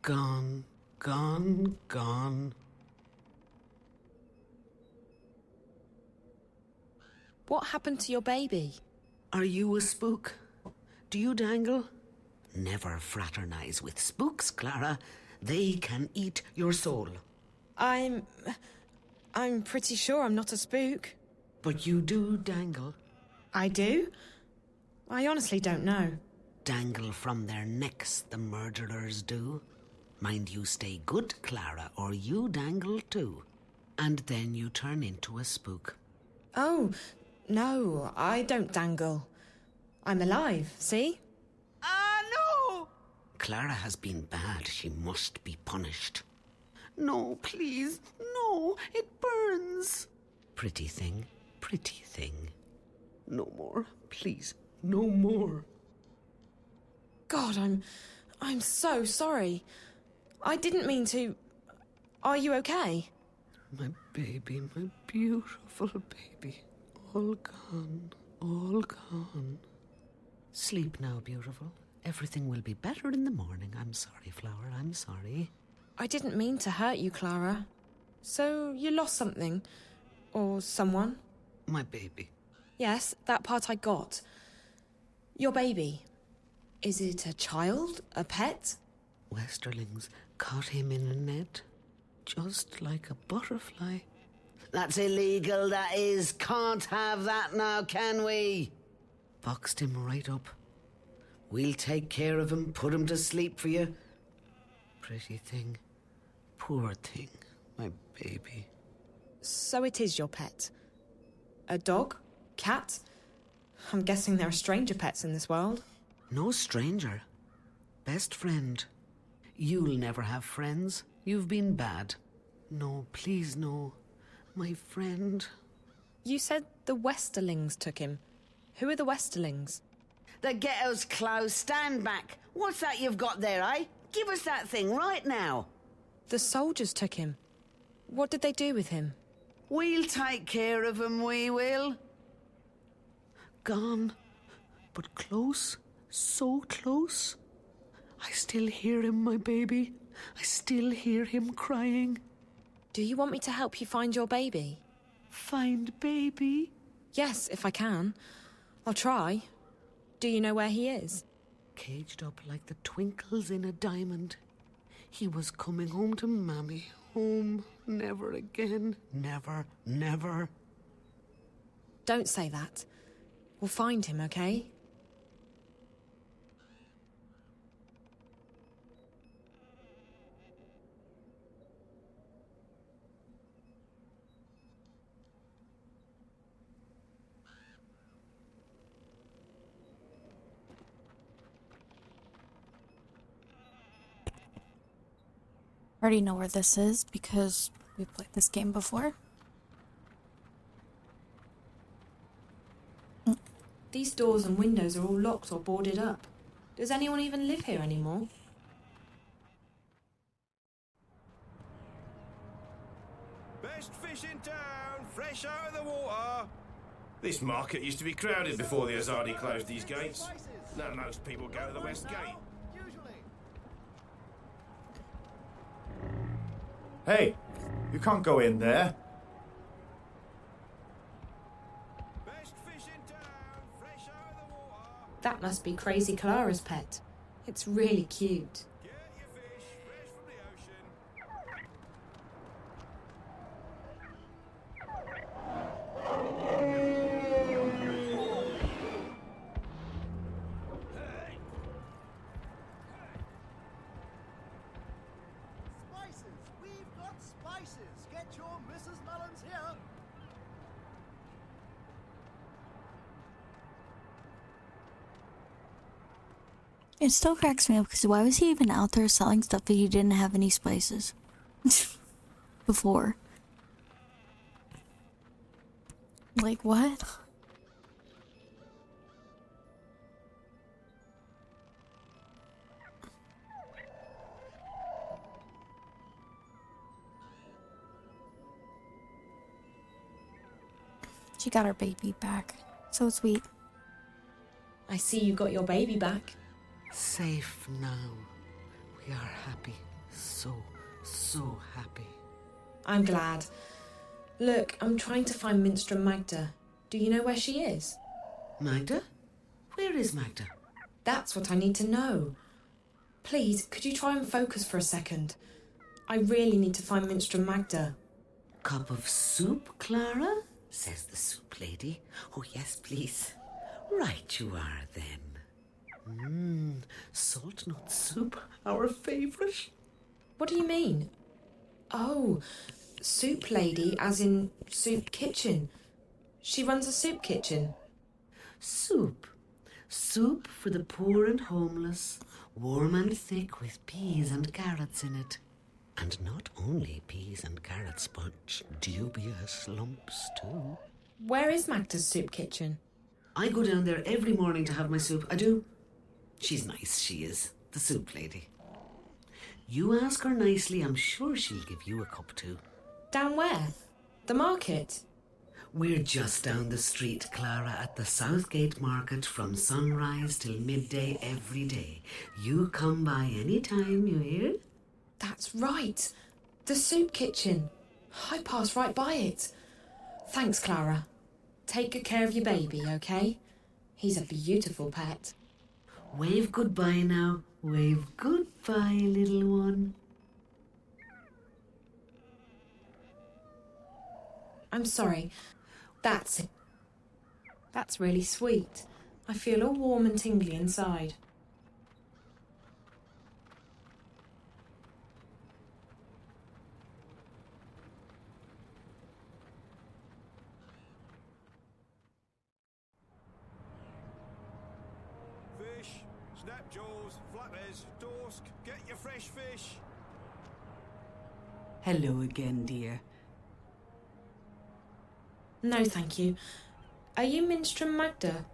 Gone, gone, gone. What happened to your baby? Are you a spook? Do you dangle? Never fraternize with spooks, Clara. They can eat your soul. I'm pretty sure I'm not a spook. But you do dangle. I do? I honestly don't know. Dangle from their necks, the murderers do. Mind you stay good, Clara, or you dangle too. And then you turn into a spook. Oh, no, I don't dangle. I'm alive, see? No! Clara has been bad. She must be punished. No, please. No, it burns. Pretty thing, pretty thing. No more, please. No more. God, I'm so sorry. I didn't mean to. Are you okay? My baby, my beautiful baby. All gone, all gone. Sleep now, beautiful. Everything will be better in the morning. I'm sorry, Flower, I'm sorry. I didn't mean to hurt you, Clara. So you lost something? Or someone? My baby. Yes, that part I got. Your baby. Is it a child? A pet? Westerlings caught him in a net, just like a butterfly. That's illegal, that is. Can't have that now, can we? Boxed him right up. We'll take care of him, put him to sleep for you. Pretty thing. Poor thing, my baby. So it is your pet? A dog? Cat? I'm guessing there are stranger pets in this world. No stranger. Best friend. You'll never have friends. You've been bad. No, please, no. My friend. You said the Westerlings took him. Who are the Westerlings? The ghetto's closed. Stand back. What's that you've got there, eh? Give us that thing right now. The soldiers took him. What did they do with him? We'll take care of him, we will. Gone. But close. So close. I still hear him, my baby. I still hear him crying. Do you want me to help you find your baby? Find baby? Yes, if I can. I'll try. Do you know where he is? Caged up like the twinkles in a diamond. He was coming home to Mammy. Home. Never again. Never, never. Don't say that. We'll find him, okay? I already know where this is because we played this game before. These doors and windows are all locked or boarded up. Does anyone even live here anymore? Best fish in town, fresh out of the water. This market used to be crowded before the Azadi closed these gates. Now most people go to the West Gate. Hey, you can't go in there. Best fish in town, fresh out of the water. That must be Crazy Clara's pet. It's really cute. Get your fish fresh from the ocean. Spices! We've got spices! Get It still cracks me up because why was he even out there selling stuff that he didn't have any spices before? Like, what? She got her baby back. So sweet. I see you got your baby back. Safe now. We are happy. So happy. I'm glad. Look, I'm trying to find Minstrel Magda. Do you know where she is? Magda? Where is Magda? That's what I need to know. Please, could you try and focus for a second? I really need to find Minstrel Magda. Cup of soup, Clara? Says the soup lady. Oh, yes, please. Right you are, then. Salt nut soup, our favourite. What do you mean? Oh, soup lady, as in soup kitchen. She runs a soup kitchen. Soup. Soup for the poor and homeless, warm and thick with peas and carrots in it. And not only peas and carrots, but dubious lumps too. Where is Magda's soup kitchen? I go down there every morning to have my soup. I do. She's nice, she is. The soup lady. You ask her nicely, I'm sure she'll give you a cup too. Down where? The market? We're just down the street, Clara, at the Southgate Market from sunrise till midday every day. You come by any time, you hear? That's right. The soup kitchen. I pass right by it. Thanks, Clara. Take good care of your baby, okay? He's a beautiful pet. Wave goodbye now. Wave goodbye, little one. I'm sorry. That's it. That's really sweet. I feel all warm and tingly inside. Fish, snapjaws, flatheads, dorsk, get your fresh fish. Hello again, dear. No, thank you. Are you Minstrel Magda?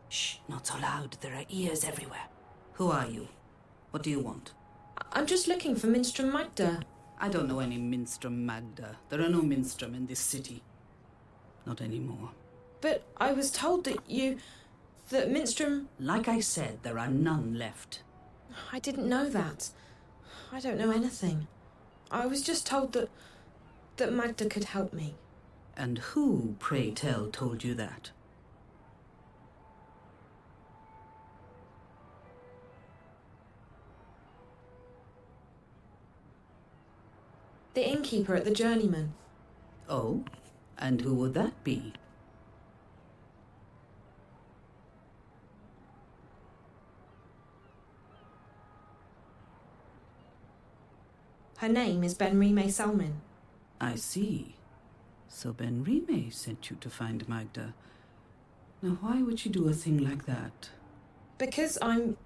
Shh, not so loud. There are ears everywhere. Who are you? What do you want? I'm just looking for Minstrel Magda. I don't know any Minstrel Magda. There are no Minstrom in this city. Not anymore. But I was told that Minstrom... Like I said, there are none left. I didn't know that. I don't know anything. I was just told that Magda could help me. And who, pray tell, told you that? The innkeeper at the Journeyman. Oh? And who would that be? Her name is Benrime Salmin. I see. So Benrime sent you to find Magda. Now why would she do a thing like that? Because I'm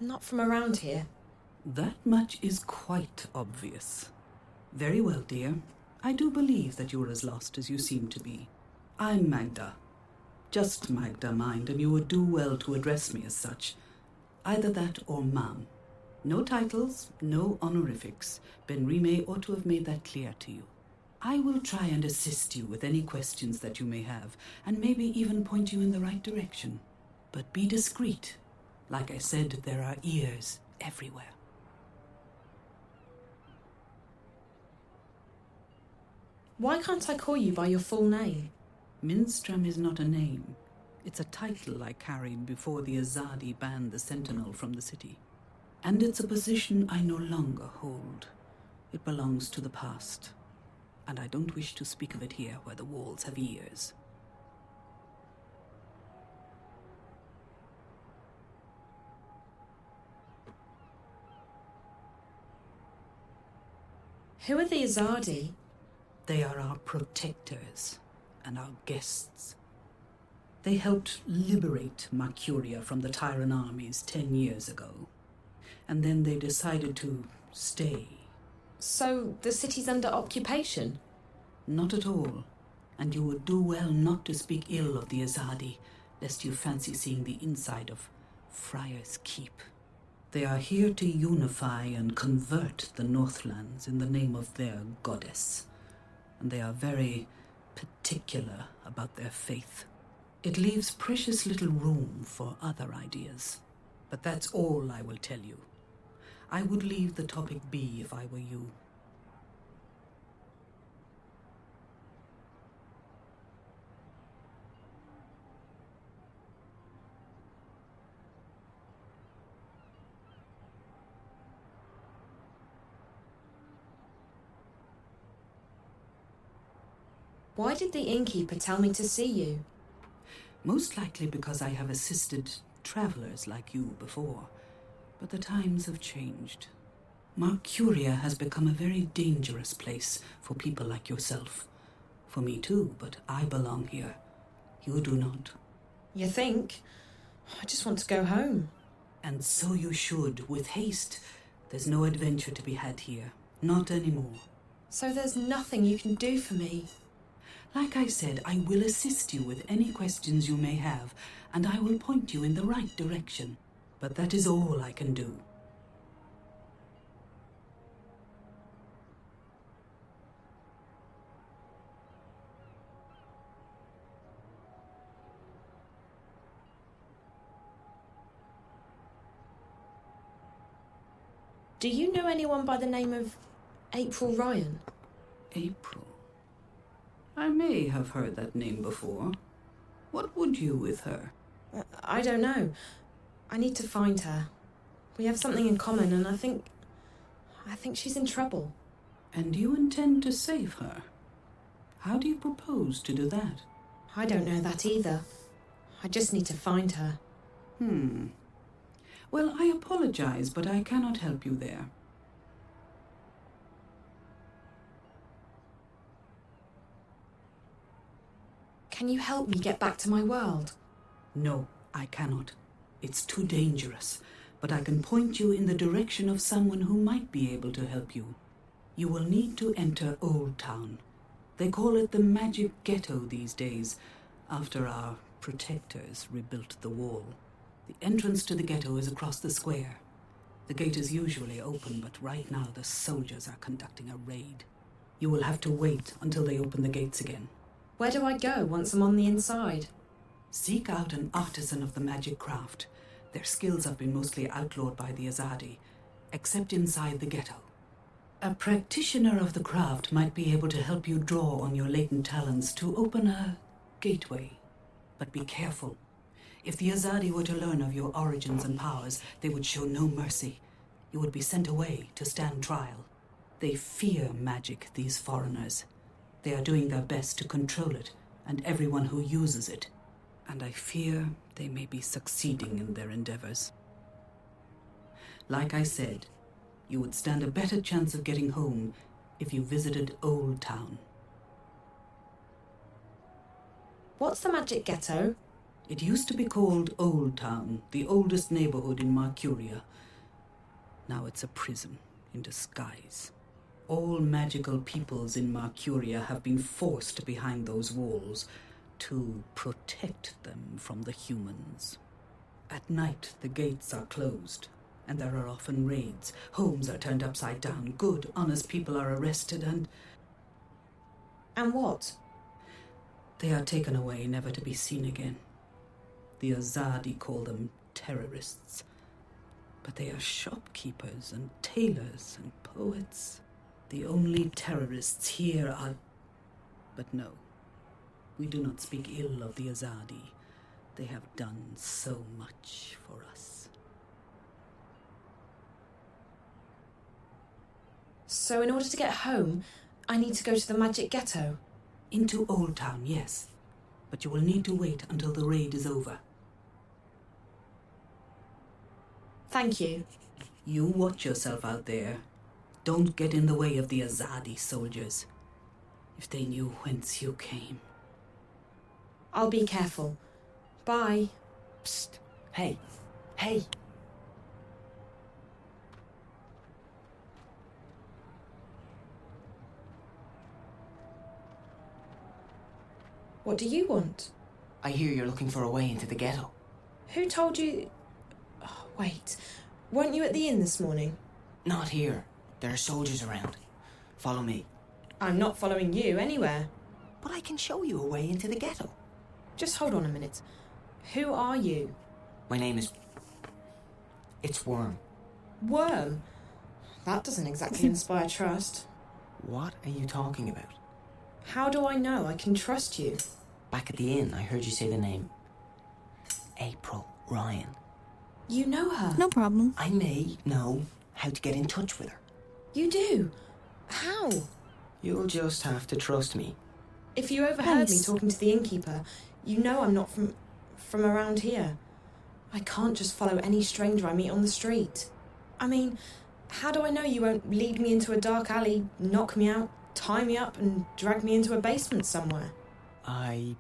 not from around here. That much is quite obvious. Very well, dear. I do believe that you're as lost as you seem to be. I'm Magda. Just Magda, mind, and you would do well to address me as such. Either that or ma'am. No titles, no honorifics. Benrime ought to have made that clear to you. I will try and assist you with any questions that you may have, and maybe even point you in the right direction. But be discreet. Like I said, there are ears everywhere. Why can't I call you by your full name? Minstrom is not a name. It's a title I carried before the Azadi banned the Sentinel from the city. And it's a position I no longer hold. It belongs to the past. And I don't wish to speak of it here where the walls have ears. Who are the Azadi? They are our protectors and our guests. They helped liberate Mercuria from the Tyran armies 10 years ago. And then they decided to stay. So the city's under occupation? Not at all. And you would do well not to speak ill of the Azadi, lest you fancy seeing the inside of Friar's Keep. They are here to unify and convert the Northlands in the name of their goddess. And they are very particular about their faith. It leaves precious little room for other ideas. But that's all I will tell you. I would leave the topic be if I were you. Why did the innkeeper tell me to see you? Most likely because I have assisted travelers like you before. But the times have changed. Mercuria has become a very dangerous place for people like yourself. For me too, but I belong here. You do not. You think? I just want to go home. And so you should, with haste. There's no adventure to be had here. Not anymore. So there's nothing you can do for me? Like I said, I will assist you with any questions you may have, and I will point you in the right direction. But that is all I can do. Do you know anyone by the name of April Ryan? April? I may have heard that name before. What would you with her? I don't know. I need to find her. We have something in common, and I think she's in trouble. And you intend to save her? How do you propose to do that? I don't know that either. I just need to find her. Well, I apologize, but I cannot help you there. Can you help me get back to my world? No, I cannot. It's too dangerous. But I can point you in the direction of someone who might be able to help you. You will need to enter Old Town. They call it the Magic Ghetto these days, after our protectors rebuilt the wall. The entrance to the ghetto is across the square. The gate is usually open, but right now the soldiers are conducting a raid. You will have to wait until they open the gates again. Where do I go once I'm on the inside? Seek out an artisan of the magic craft. Their skills have been mostly outlawed by the Azadi, except inside the ghetto. A practitioner of the craft might be able to help you draw on your latent talents to open a gateway. But be careful. If the Azadi were to learn of your origins and powers, they would show no mercy. You would be sent away to stand trial. They fear magic, these foreigners. They are doing their best to control it, and everyone who uses it. And I fear they may be succeeding in their endeavors. Like I said, you would stand a better chance of getting home if you visited Old Town. What's the Magic Ghetto? It used to be called Old Town, the oldest neighborhood in Mercuria. Now it's a prison in disguise. All magical peoples in Mercuria have been forced behind those walls to protect them from the humans. At night, the gates are closed, and there are often raids. Homes are turned upside down. Good, honest people are arrested and... And what? They are taken away, never to be seen again. The Azadi call them terrorists. But they are shopkeepers and tailors and poets. The only terrorists here are... But no, we do not speak ill of the Azadi. They have done so much for us. So in order to get home, I need to go to the Magic Ghetto? Into Old Town, yes. But you will need to wait until the raid is over. Thank you. You watch yourself out there. Don't get in the way of the Azadi soldiers. If they knew whence you came. I'll be careful. Bye. Psst. Hey. Hey. What do you want? I hear you're looking for a way into the ghetto. Who told you... Oh, wait. Weren't you at the inn this morning? Not here. There are soldiers around. Follow me. I'm not following you anywhere. But I can show you a way into the ghetto. Just hold on a minute. Who are you? My name is... It's Worm. Worm? That doesn't exactly inspire trust. What are you talking about? How do I know I can trust you? Back at the inn, I heard you say the name... April Ryan. You know her? No problem. I may know how to get in touch with her. You do? How? You'll just have to trust me. If you overheard me Nice. talking to the innkeeper, you know I'm not from around here. I can't just follow any stranger I meet on the street. I mean, how do I know you won't lead me into a dark alley, knock me out, tie me up, and drag me into a basement somewhere? I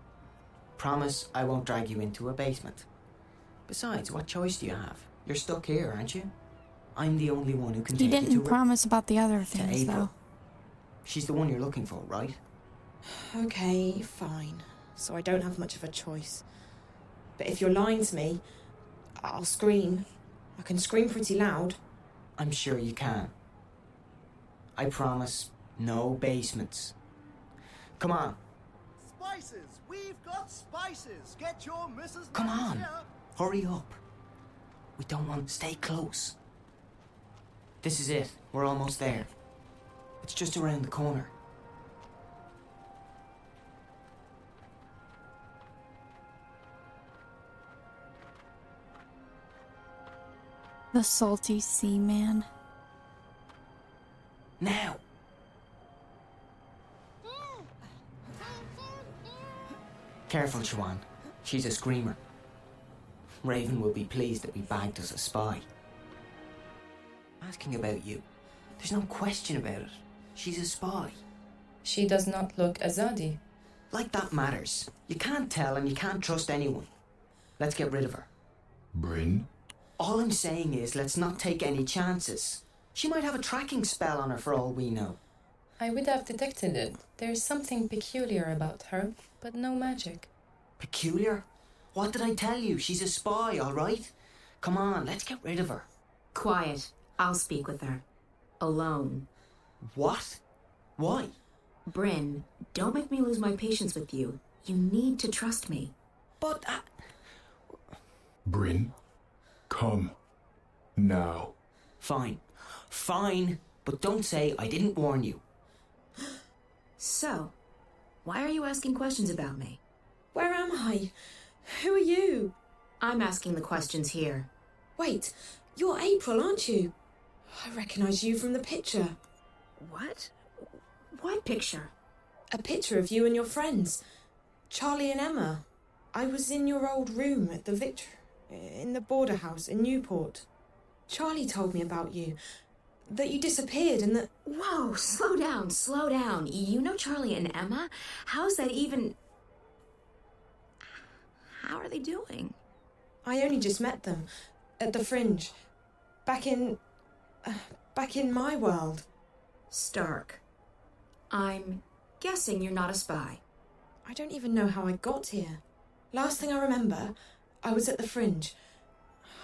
promise I won't drag you into a basement. Besides, what choice do you have? You're stuck here, aren't you? I'm the only one who can You take you didn't to promise about the other to things, April. though. She's the one you're looking for, right? Okay, fine. So I don't have much of a choice. But if you're lying to me, I'll scream. I can scream pretty loud. I'm sure you can. I promise, no basements. Come on. Spices! We've got spices! Get your Mrs. Come Mullins on. here. Hurry up. We don't want to stay close. This is it. We're almost there. It's just around the corner. The salty sea man. Now. Careful, Siobhan. She's a screamer. Raven will be pleased that we bagged us a spy. Asking about you. There's no question about it. She's a spy. She does not look Azadi. Like that matters. You can't tell and you can't trust anyone. Let's get rid of her. Bryn? All I'm saying is let's not take any chances. She might have a tracking spell on her for all we know. I would have detected it. There's something peculiar about her, but no magic. Peculiar? What did I tell you? She's a spy, all right? Come on, let's get rid of her. Quiet. I'll speak with her. Alone. What? Why? Bryn, don't make me lose my patience with you. You need to trust me. But... Bryn? Come. Now. Fine. Fine. But don't say I didn't warn you. So, why are you asking questions about me? Where am I? Who are you? I'm asking the questions here. Wait, you're April, aren't you? I recognise you from the picture. What? What picture? A picture of you and your friends. Charlie and Emma. I was in your old room at the in the border house in Newport. Charlie told me about you. That you disappeared and that... Whoa, slow down, slow down. You know Charlie and Emma? How's that even... How are they doing? I only just met them. At the Fringe. Back in my world. Stark. I'm guessing you're not a spy. I don't even know how I got here. Last thing I remember, I was at the Fringe.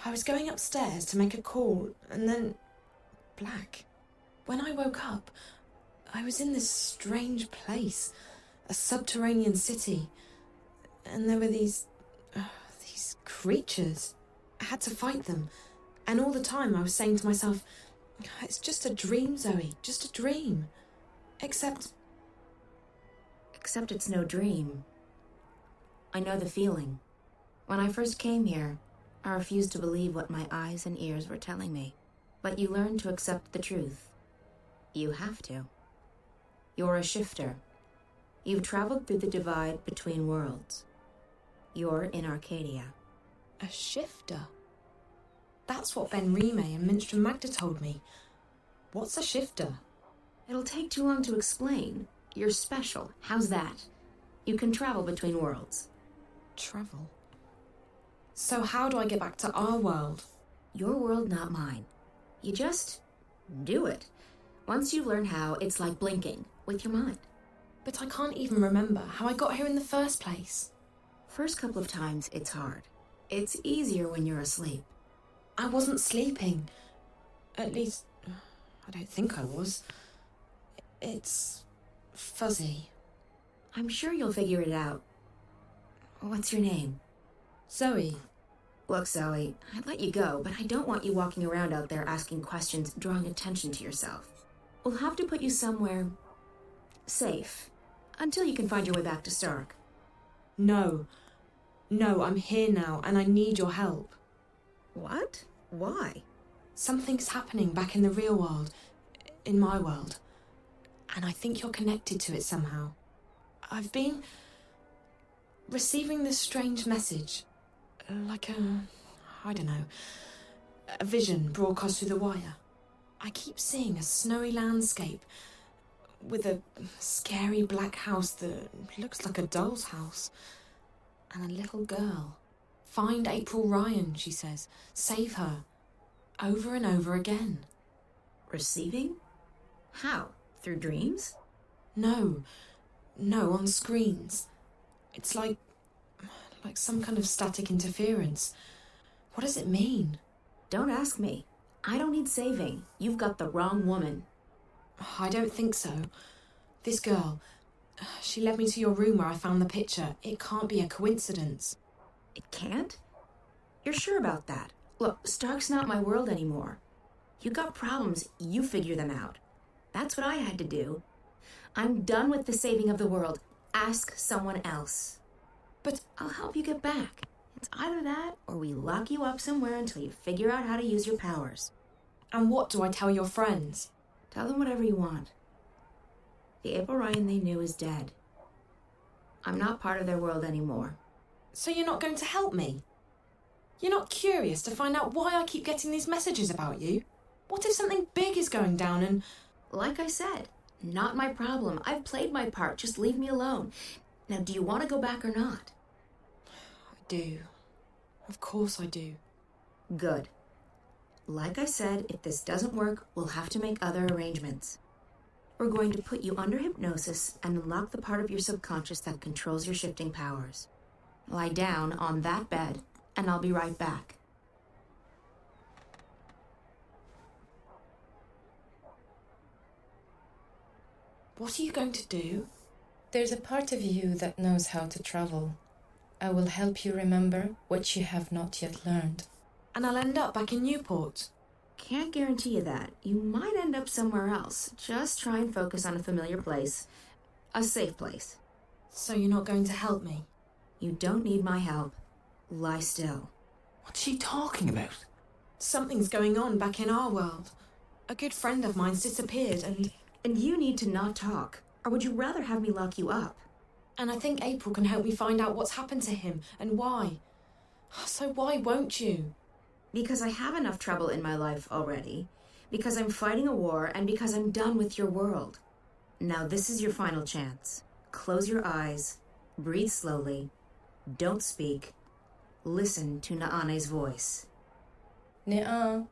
I was going upstairs to make a call, and then... black. When I woke up, I was in this strange place. A subterranean city. And there were these creatures. I had to fight them. And all the time I was saying to myself, it's just a dream, Zoe, just a dream. Except it's no dream. I know the feeling. When I first came here, I refused to believe what my eyes and ears were telling me. But you learn to accept the truth. You have to. You're a shifter. You've traveled through the divide between worlds. You're in Arcadia. a shifter. That's what Ben Rime and Minstrom Magda told me. What's a shifter? It'll take too long to explain. You're special. How's that? You can travel between worlds. Travel? So how do I get back to our world? Your world, not mine. You just do it. Once you learn how, it's like blinking with your mind. But I can't even remember how I got here in the first place. First couple of times, it's hard. It's easier when you're asleep. I wasn't sleeping. At least, I don't think I was. It's fuzzy. I'm sure you'll figure it out. What's your name? Zoe. Look, Zoe, I'd let you go, but I don't want you walking around out there asking questions, drawing attention to yourself. We'll have to put you somewhere safe until you can find your way back to Stark. No, I'm here now and I need your help. What? Why? Something's happening back in the real world, in my world, and I think you're connected to it somehow. I've been receiving this strange message, like I don't know, a vision broadcast through the wire. I keep seeing a snowy landscape with a scary black house that looks like a doll's house, and a little girl. Find April Ryan, she says. Save her. Over and over again. Receiving? How? Through dreams? No, on screens. It's like some kind of static interference. What does it mean? Don't ask me. I don't need saving. You've got the wrong woman. I don't think so. This girl, she led me to your room where I found the picture. It can't be a coincidence. It can't? You're sure about that? Look, Stark's not my world anymore. You got problems, you figure them out. That's what I had to do. I'm done with the saving of the world. Ask someone else. But I'll help you get back. It's either that or we lock you up somewhere until you figure out how to use your powers. And what do I tell your friends? Tell them whatever you want. The April Ryan they knew is dead. I'm not part of their world anymore. So you're not going to help me? You're not curious to find out why I keep getting these messages about you? What if something big is going down and... Like I said, not my problem. I've played my part. Just leave me alone. Now, do you want to go back or not? I do. Of course I do. Good. Like I said, if this doesn't work, we'll have to make other arrangements. We're going to put you under hypnosis and unlock the part of your subconscious that controls your shifting powers. Lie down on that bed, and I'll be right back. What are you going to do? There's a part of you that knows how to travel. I will help you remember what you have not yet learned. And I'll end up back in Newport. Can't guarantee you that. You might end up somewhere else. Just try and focus on a familiar place. A safe place. So you're not going to help me? You don't need my help. Lie still. What's she talking about? Something's going on back in our world. A good friend of mine's disappeared and... And you need to not talk. Or would you rather have me lock you up? And I think April can help me find out what's happened to him and why. So why won't you? Because I have enough trouble in my life already. Because I'm fighting a war and because I'm done with your world. Now this is your final chance. Close your eyes. Breathe slowly. Don't speak. Listen to Naane's voice. Ne'a,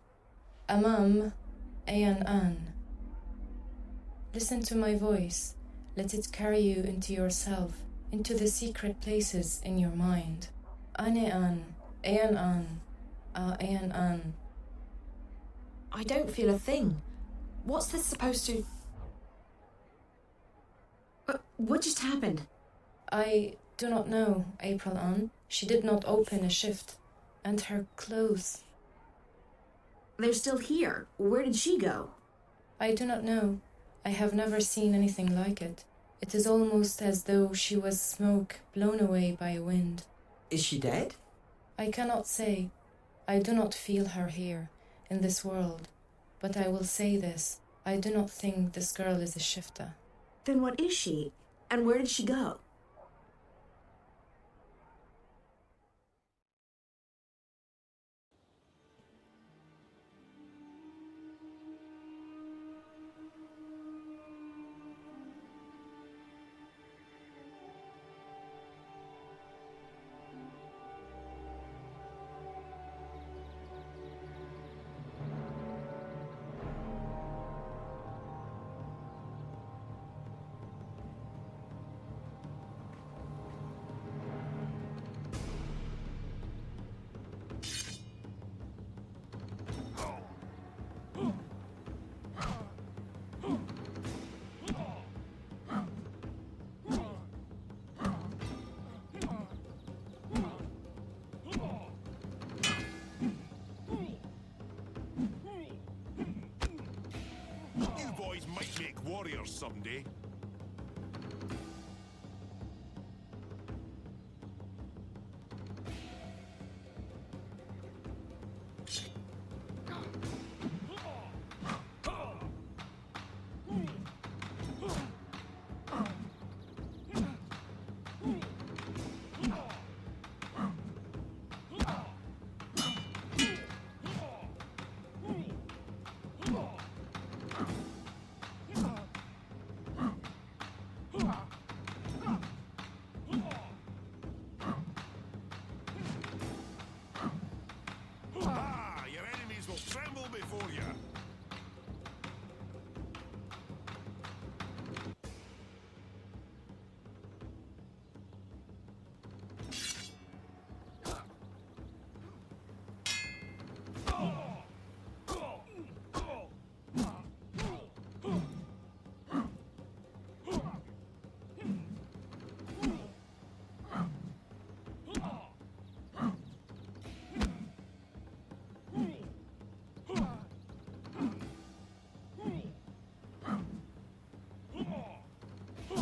Amam, Ayan An. Listen to my voice. Let it carry you into yourself, into the secret places in your mind. Ane An, Ayan An, Ayan An. I don't feel a thing. What's this supposed to... What just happened? I do not know, April An. She did not open a shift. And her clothes... They're still here. Where did she go? I do not know. I have never seen anything like it. It is almost as though she was smoke blown away by a wind. Is she dead? I cannot say. I do not feel her here, in this world. But I will say this. I do not think this girl is a shifter. Then what is she? And where did she go? might make warriors someday. Your enemies will tremble before you.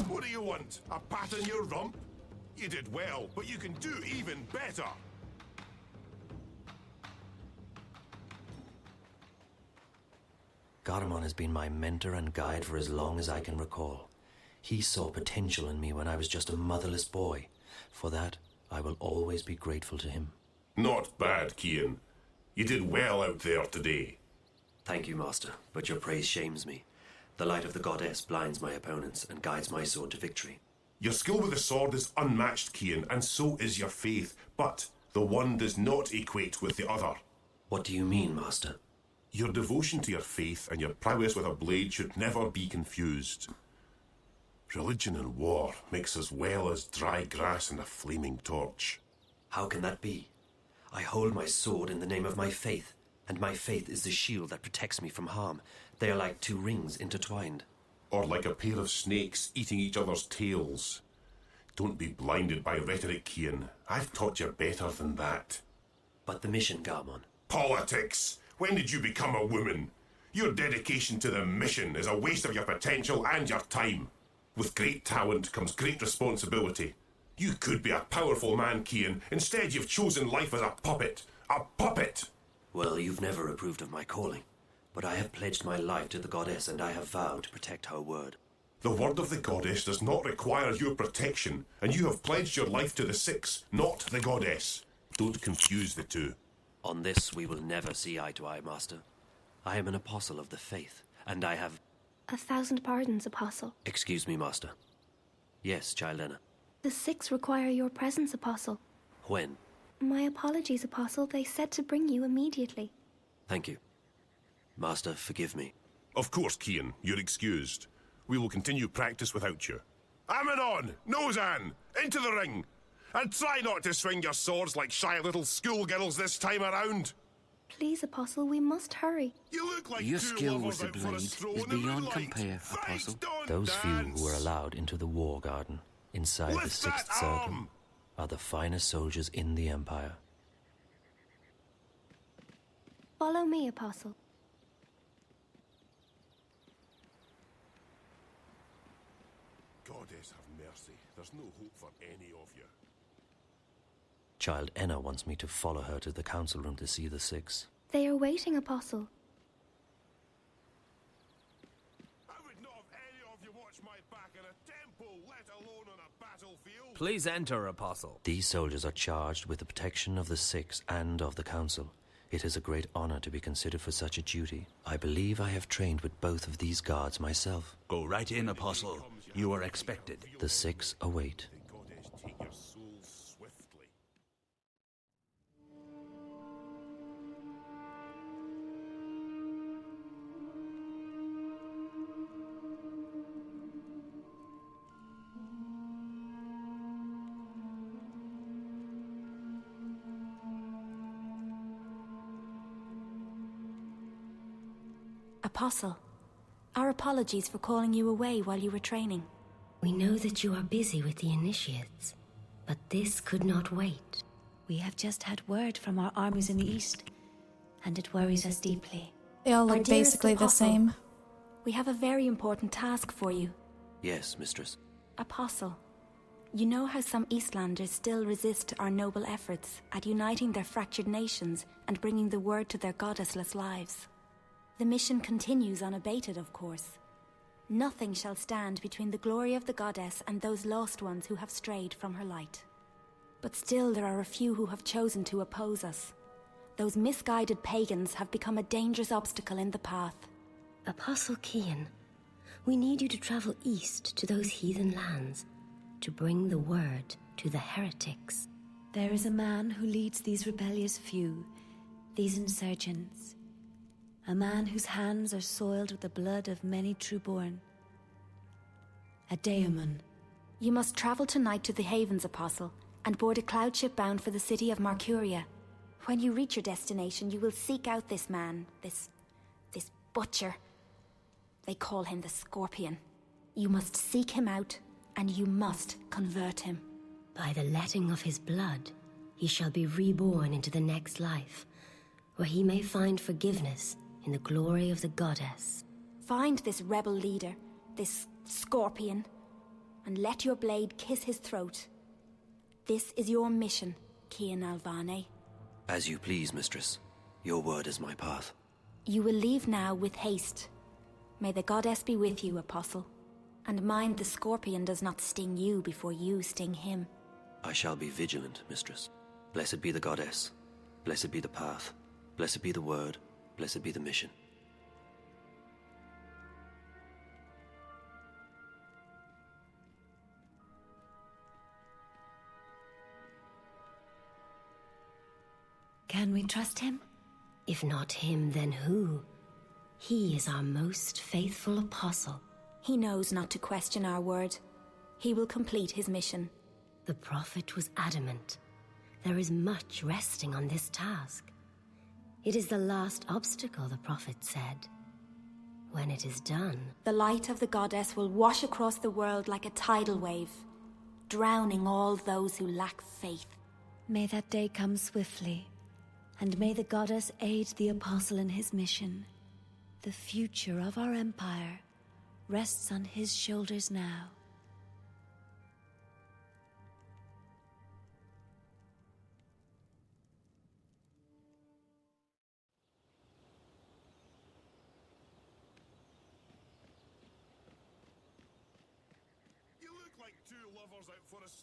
What do you want? A pat on your rump? You did well, but you can do even better. Garamond has been my mentor and guide for as long as I can recall. He saw potential in me when I was just a motherless boy. For that, I will always be grateful to him. Not bad, Cian. You did well out there today. Thank you, Master, but your praise shames me. The light of the goddess blinds my opponents and guides my sword to victory. Your skill with the sword is unmatched, Cian, and so is your faith, but the one does not equate with the other. What do you mean, Master? Your devotion to your faith and your prowess with a blade should never be confused. Religion and war mix as well as dry grass and a flaming torch. How can that be? I hold my sword in the name of my faith, and my faith is the shield that protects me from harm. They are like two rings intertwined. Or like a pair of snakes eating each other's tails. Don't be blinded by rhetoric, Cian. I've taught you better than that. But the mission, Garamond. Politics! When did you become a woman? Your dedication to the mission is a waste of your potential and your time. With great talent comes great responsibility. You could be a powerful man, Cian. Instead, you've chosen life as a puppet. A puppet! Well, you've never approved of my calling. But I have pledged my life to the goddess, and I have vowed to protect her word. The word of the goddess does not require your protection, and you have pledged your life to the Six, not the goddess. Don't confuse the two. On this, we will never see eye to eye, Master. I am an apostle of the faith, and I have... 1,000 pardons, Apostle. Excuse me, Master. Yes, Child Enna. The Six require your presence, Apostle. When? My apologies, Apostle. They said to bring you immediately. Thank you. Master, forgive me. Of course, Cian. You're excused. We will continue practice without you. Ammonon! Nozan! Into the ring! And try not to swing your swords like shy little schoolgirls this time around. Please, Apostle, we must hurry. You look like your skill with the blade is beyond compare, Apostle. Those few who were allowed into the war garden, inside the Sixth Circle, are the finest soldiers in the Empire. Follow me, Apostle. Goddess have mercy. There's no hope for any of you. Child Enna wants me to follow her to the council room to see the Six. They are waiting, Apostle. I would not have any of you watch my back in a temple, let alone on a battlefield. Please enter, Apostle. These soldiers are charged with the protection of the Six and of the council. It is a great honor to be considered for such a duty. I believe I have trained with both of these guards myself. Go right in, Apostle. You are expected. The Six await. Take your souls swiftly. Apostle, our apologies for calling you away while you were training. We know that you are busy with the initiates, but this could not wait. We have just had word from our armies in the east, and it worries us deeply. They all Our look dearest basically the apostle, same. We have a very important task for you. Yes, mistress. Apostle, you know how some Eastlanders still resist our noble efforts at uniting their fractured nations and bringing the word to their goddessless lives. The mission continues unabated, of course. Nothing shall stand between the glory of the goddess and those lost ones who have strayed from her light. But still there are a few who have chosen to oppose us. Those misguided pagans have become a dangerous obstacle in the path. Apostle Kian, we need you to travel east to those heathen lands to bring the word to the heretics. There is a man who leads these rebellious few, these insurgents. A man whose hands are soiled with the blood of many trueborn. A daemon. You must travel tonight to the Havens, Apostle, and board a cloud ship bound for the city of Marcuria. When you reach your destination, you will seek out this man, this butcher. They call him the Scorpion. You must seek him out, and you must convert him. By the letting of his blood, he shall be reborn into the next life, where he may find forgiveness in the glory of the goddess. Find this rebel leader, this Scorpion, and let your blade kiss his throat. This is your mission, Kian Alvane. As you please, mistress. Your word is my path. You will leave now with haste. May the goddess be with you, Apostle. And mind the Scorpion does not sting you before you sting him. I shall be vigilant, mistress. Blessed be the goddess. Blessed be the path. Blessed be the word. Blessed be the mission. Can we trust him? If not him, then who? He is our most faithful apostle. He knows not to question our word. He will complete his mission. The prophet was adamant. There is much resting on this task. It is the last obstacle, the prophet said. When it is done, the light of the goddess will wash across the world like a tidal wave, drowning all those who lack faith. May that day come swiftly, and may the goddess aid the apostle in his mission. The future of our empire rests on his shoulders now.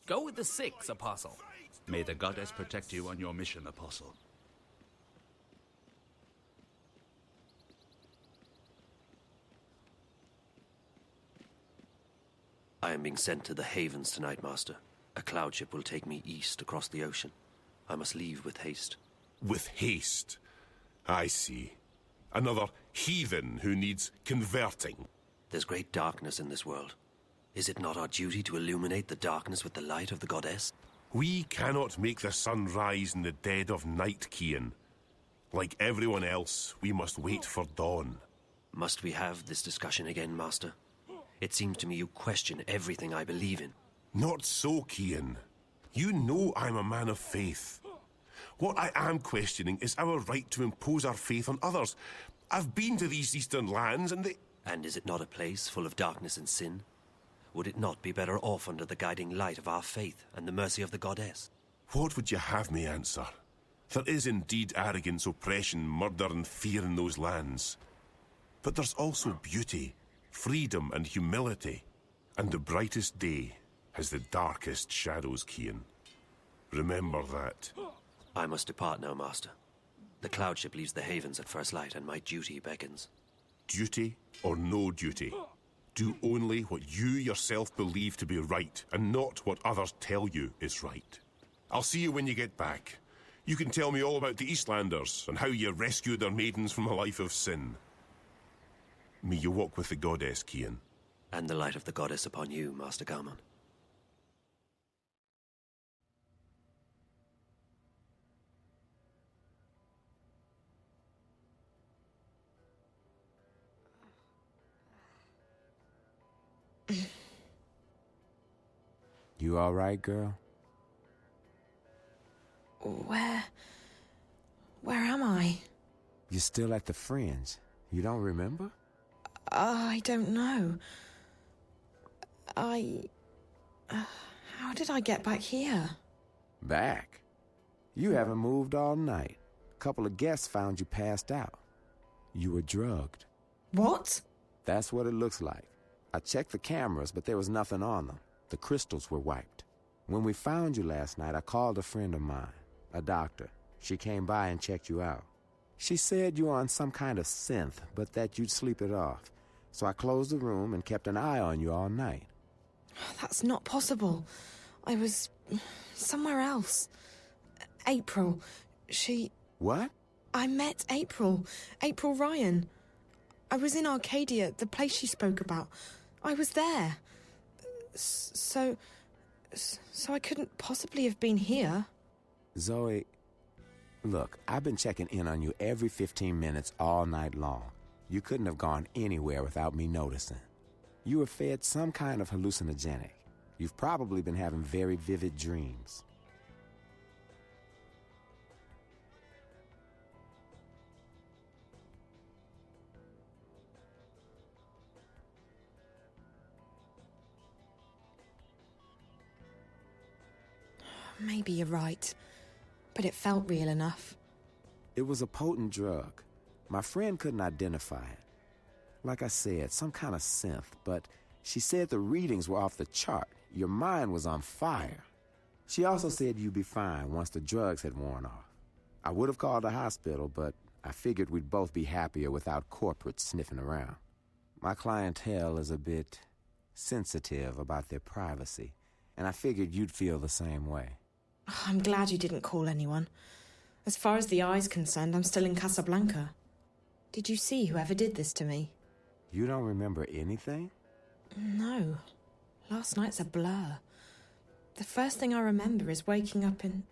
Go with the 6, Apostle. May the goddess protect you on your mission, Apostle. I am being sent to the Havens tonight, Master. A cloud ship will take me east across the ocean. I must leave with haste. With haste? I see. Another heathen who needs converting. There's great darkness in this world. Is it not our duty to illuminate the darkness with the light of the goddess? We cannot make the sun rise in the dead of night, Kian. Like everyone else, we must wait for dawn. Must we have this discussion again, Master? It seems to me you question everything I believe in. Not so, Kian. You know I'm a man of faith. What I am questioning is our right to impose our faith on others. I've been to these eastern lands and they... And is it not a place full of darkness and sin? Would it not be better off under the guiding light of our faith and the mercy of the goddess? What would you have me answer? There is indeed arrogance, oppression, murder and fear in those lands. But there's also beauty, freedom and humility. And the brightest day has the darkest shadows, Kian. Remember that. I must depart now, Master. The cloud ship leaves the Havens at first light, and my duty beckons. Duty or no duty? Do only what you yourself believe to be right, and not what others tell you is right. I'll see you when you get back. You can tell me all about the Eastlanders, and how you rescued their maidens from a life of sin. May you walk with the goddess, Kian. And the light of the goddess upon you, Master Garmon. You all right, girl? Where am I? You're still at the Friends. You don't remember? I don't know. How did I get back here? Back? You haven't moved all night. A couple of guests found you passed out. You were drugged. What? That's what it looks like. I checked the cameras, but there was nothing on them. The crystals were wiped. When we found you last night, I called a friend of mine, a doctor. She came by and checked you out. She said you were on some kind of synth, but that you'd sleep it off. So I closed the room and kept an eye on you all night. That's not possible. I was somewhere else. April, she... What? I met April. April Ryan. I was in Arcadia, the place she spoke about. I was there. So I couldn't possibly have been here. Zoe, look, I've been checking in on you every 15 minutes all night long. You couldn't have gone anywhere without me noticing. You were fed some kind of hallucinogenic. You've probably been having very vivid dreams. Maybe you're right, but it felt real enough. It was a potent drug. My friend couldn't identify it. Like I said, some kind of synth, but she said the readings were off the chart. Your mind was on fire. She also said you'd be fine once the drugs had worn off. I would have called a hospital, but I figured we'd both be happier without corporates sniffing around. My clientele is a bit sensitive about their privacy, and I figured you'd feel the same way. I'm glad you didn't call anyone. As far as the eye's concerned, I'm still in Casablanca. Did you see whoever did this to me? You don't remember anything? No. Last night's a blur. The first thing I remember is waking up in...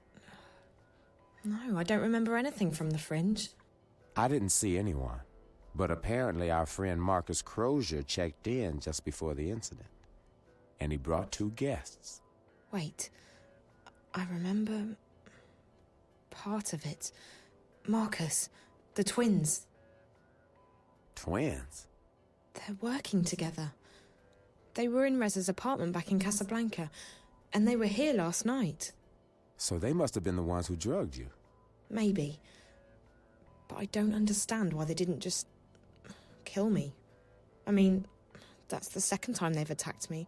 No, I don't remember anything from the Fringe. I didn't see anyone, but apparently our friend Marcus Crozier checked in just before the incident. And he brought 2 guests. Wait, I remember... part of it. Marcus, the twins. Twins? They're working together. They were in Rez's apartment back in Casablanca, and they were here last night. So they must have been the ones who drugged you. Maybe. But I don't understand why they didn't just... kill me. I mean, that's the second time they've attacked me,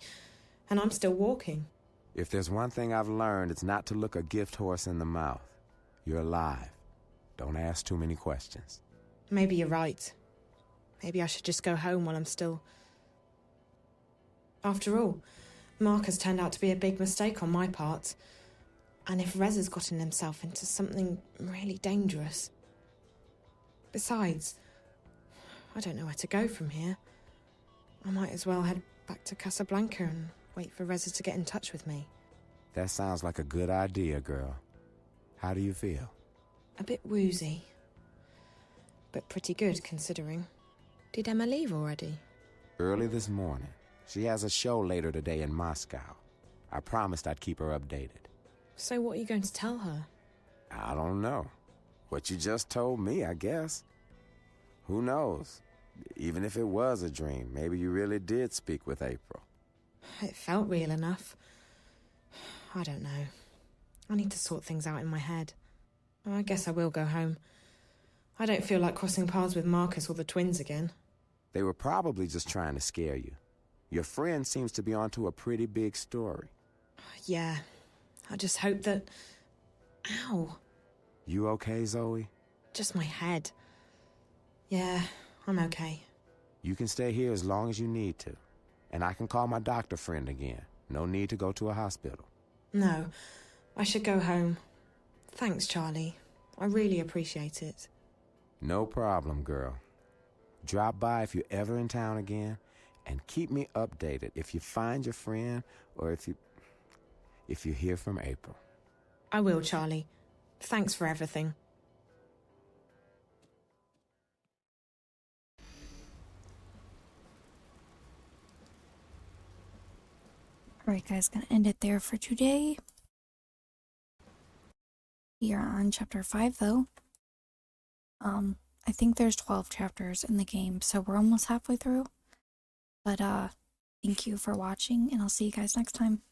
and I'm still walking. If there's one thing I've learned, it's not to look a gift horse in the mouth. You're alive. Don't ask too many questions. Maybe you're right. Maybe I should just go home while I'm still... After all, Marcus turned out to be a big mistake on my part. And if Rez has gotten himself into something really dangerous... Besides, I don't know where to go from here. I might as well head back to Casablanca and wait for Reza to get in touch with me. That sounds like a good idea, girl. How do you feel? A bit woozy. But pretty good, considering. Did Emma leave already? Early this morning. She has a show later today in Moscow. I promised I'd keep her updated. So what are you going to tell her? I don't know. What you just told me, I guess. Who knows? Even if it was a dream, maybe you really did speak with April. It felt real enough. I don't know. I need to sort things out in my head. I guess I will go home. I don't feel like crossing paths with Marcus or the twins again. They were probably just trying to scare you. Your friend seems to be onto a pretty big story. Yeah. I just hope that... Ow. You okay, Zoe? Just my head. Yeah, I'm okay. You can stay here as long as you need to. And I can call my doctor friend again. No need to go to a hospital. No, I should go home. Thanks, Charlie. I really appreciate it. No problem, girl. Drop by if you're ever in town again, and keep me updated if you find your friend or if you hear from April. I will, Charlie. Thanks for everything. Alright guys, gonna end it there for today. We are on chapter 5 though. I think there's 12 chapters in the game, so we're almost halfway through. But thank you for watching, and I'll see you guys next time.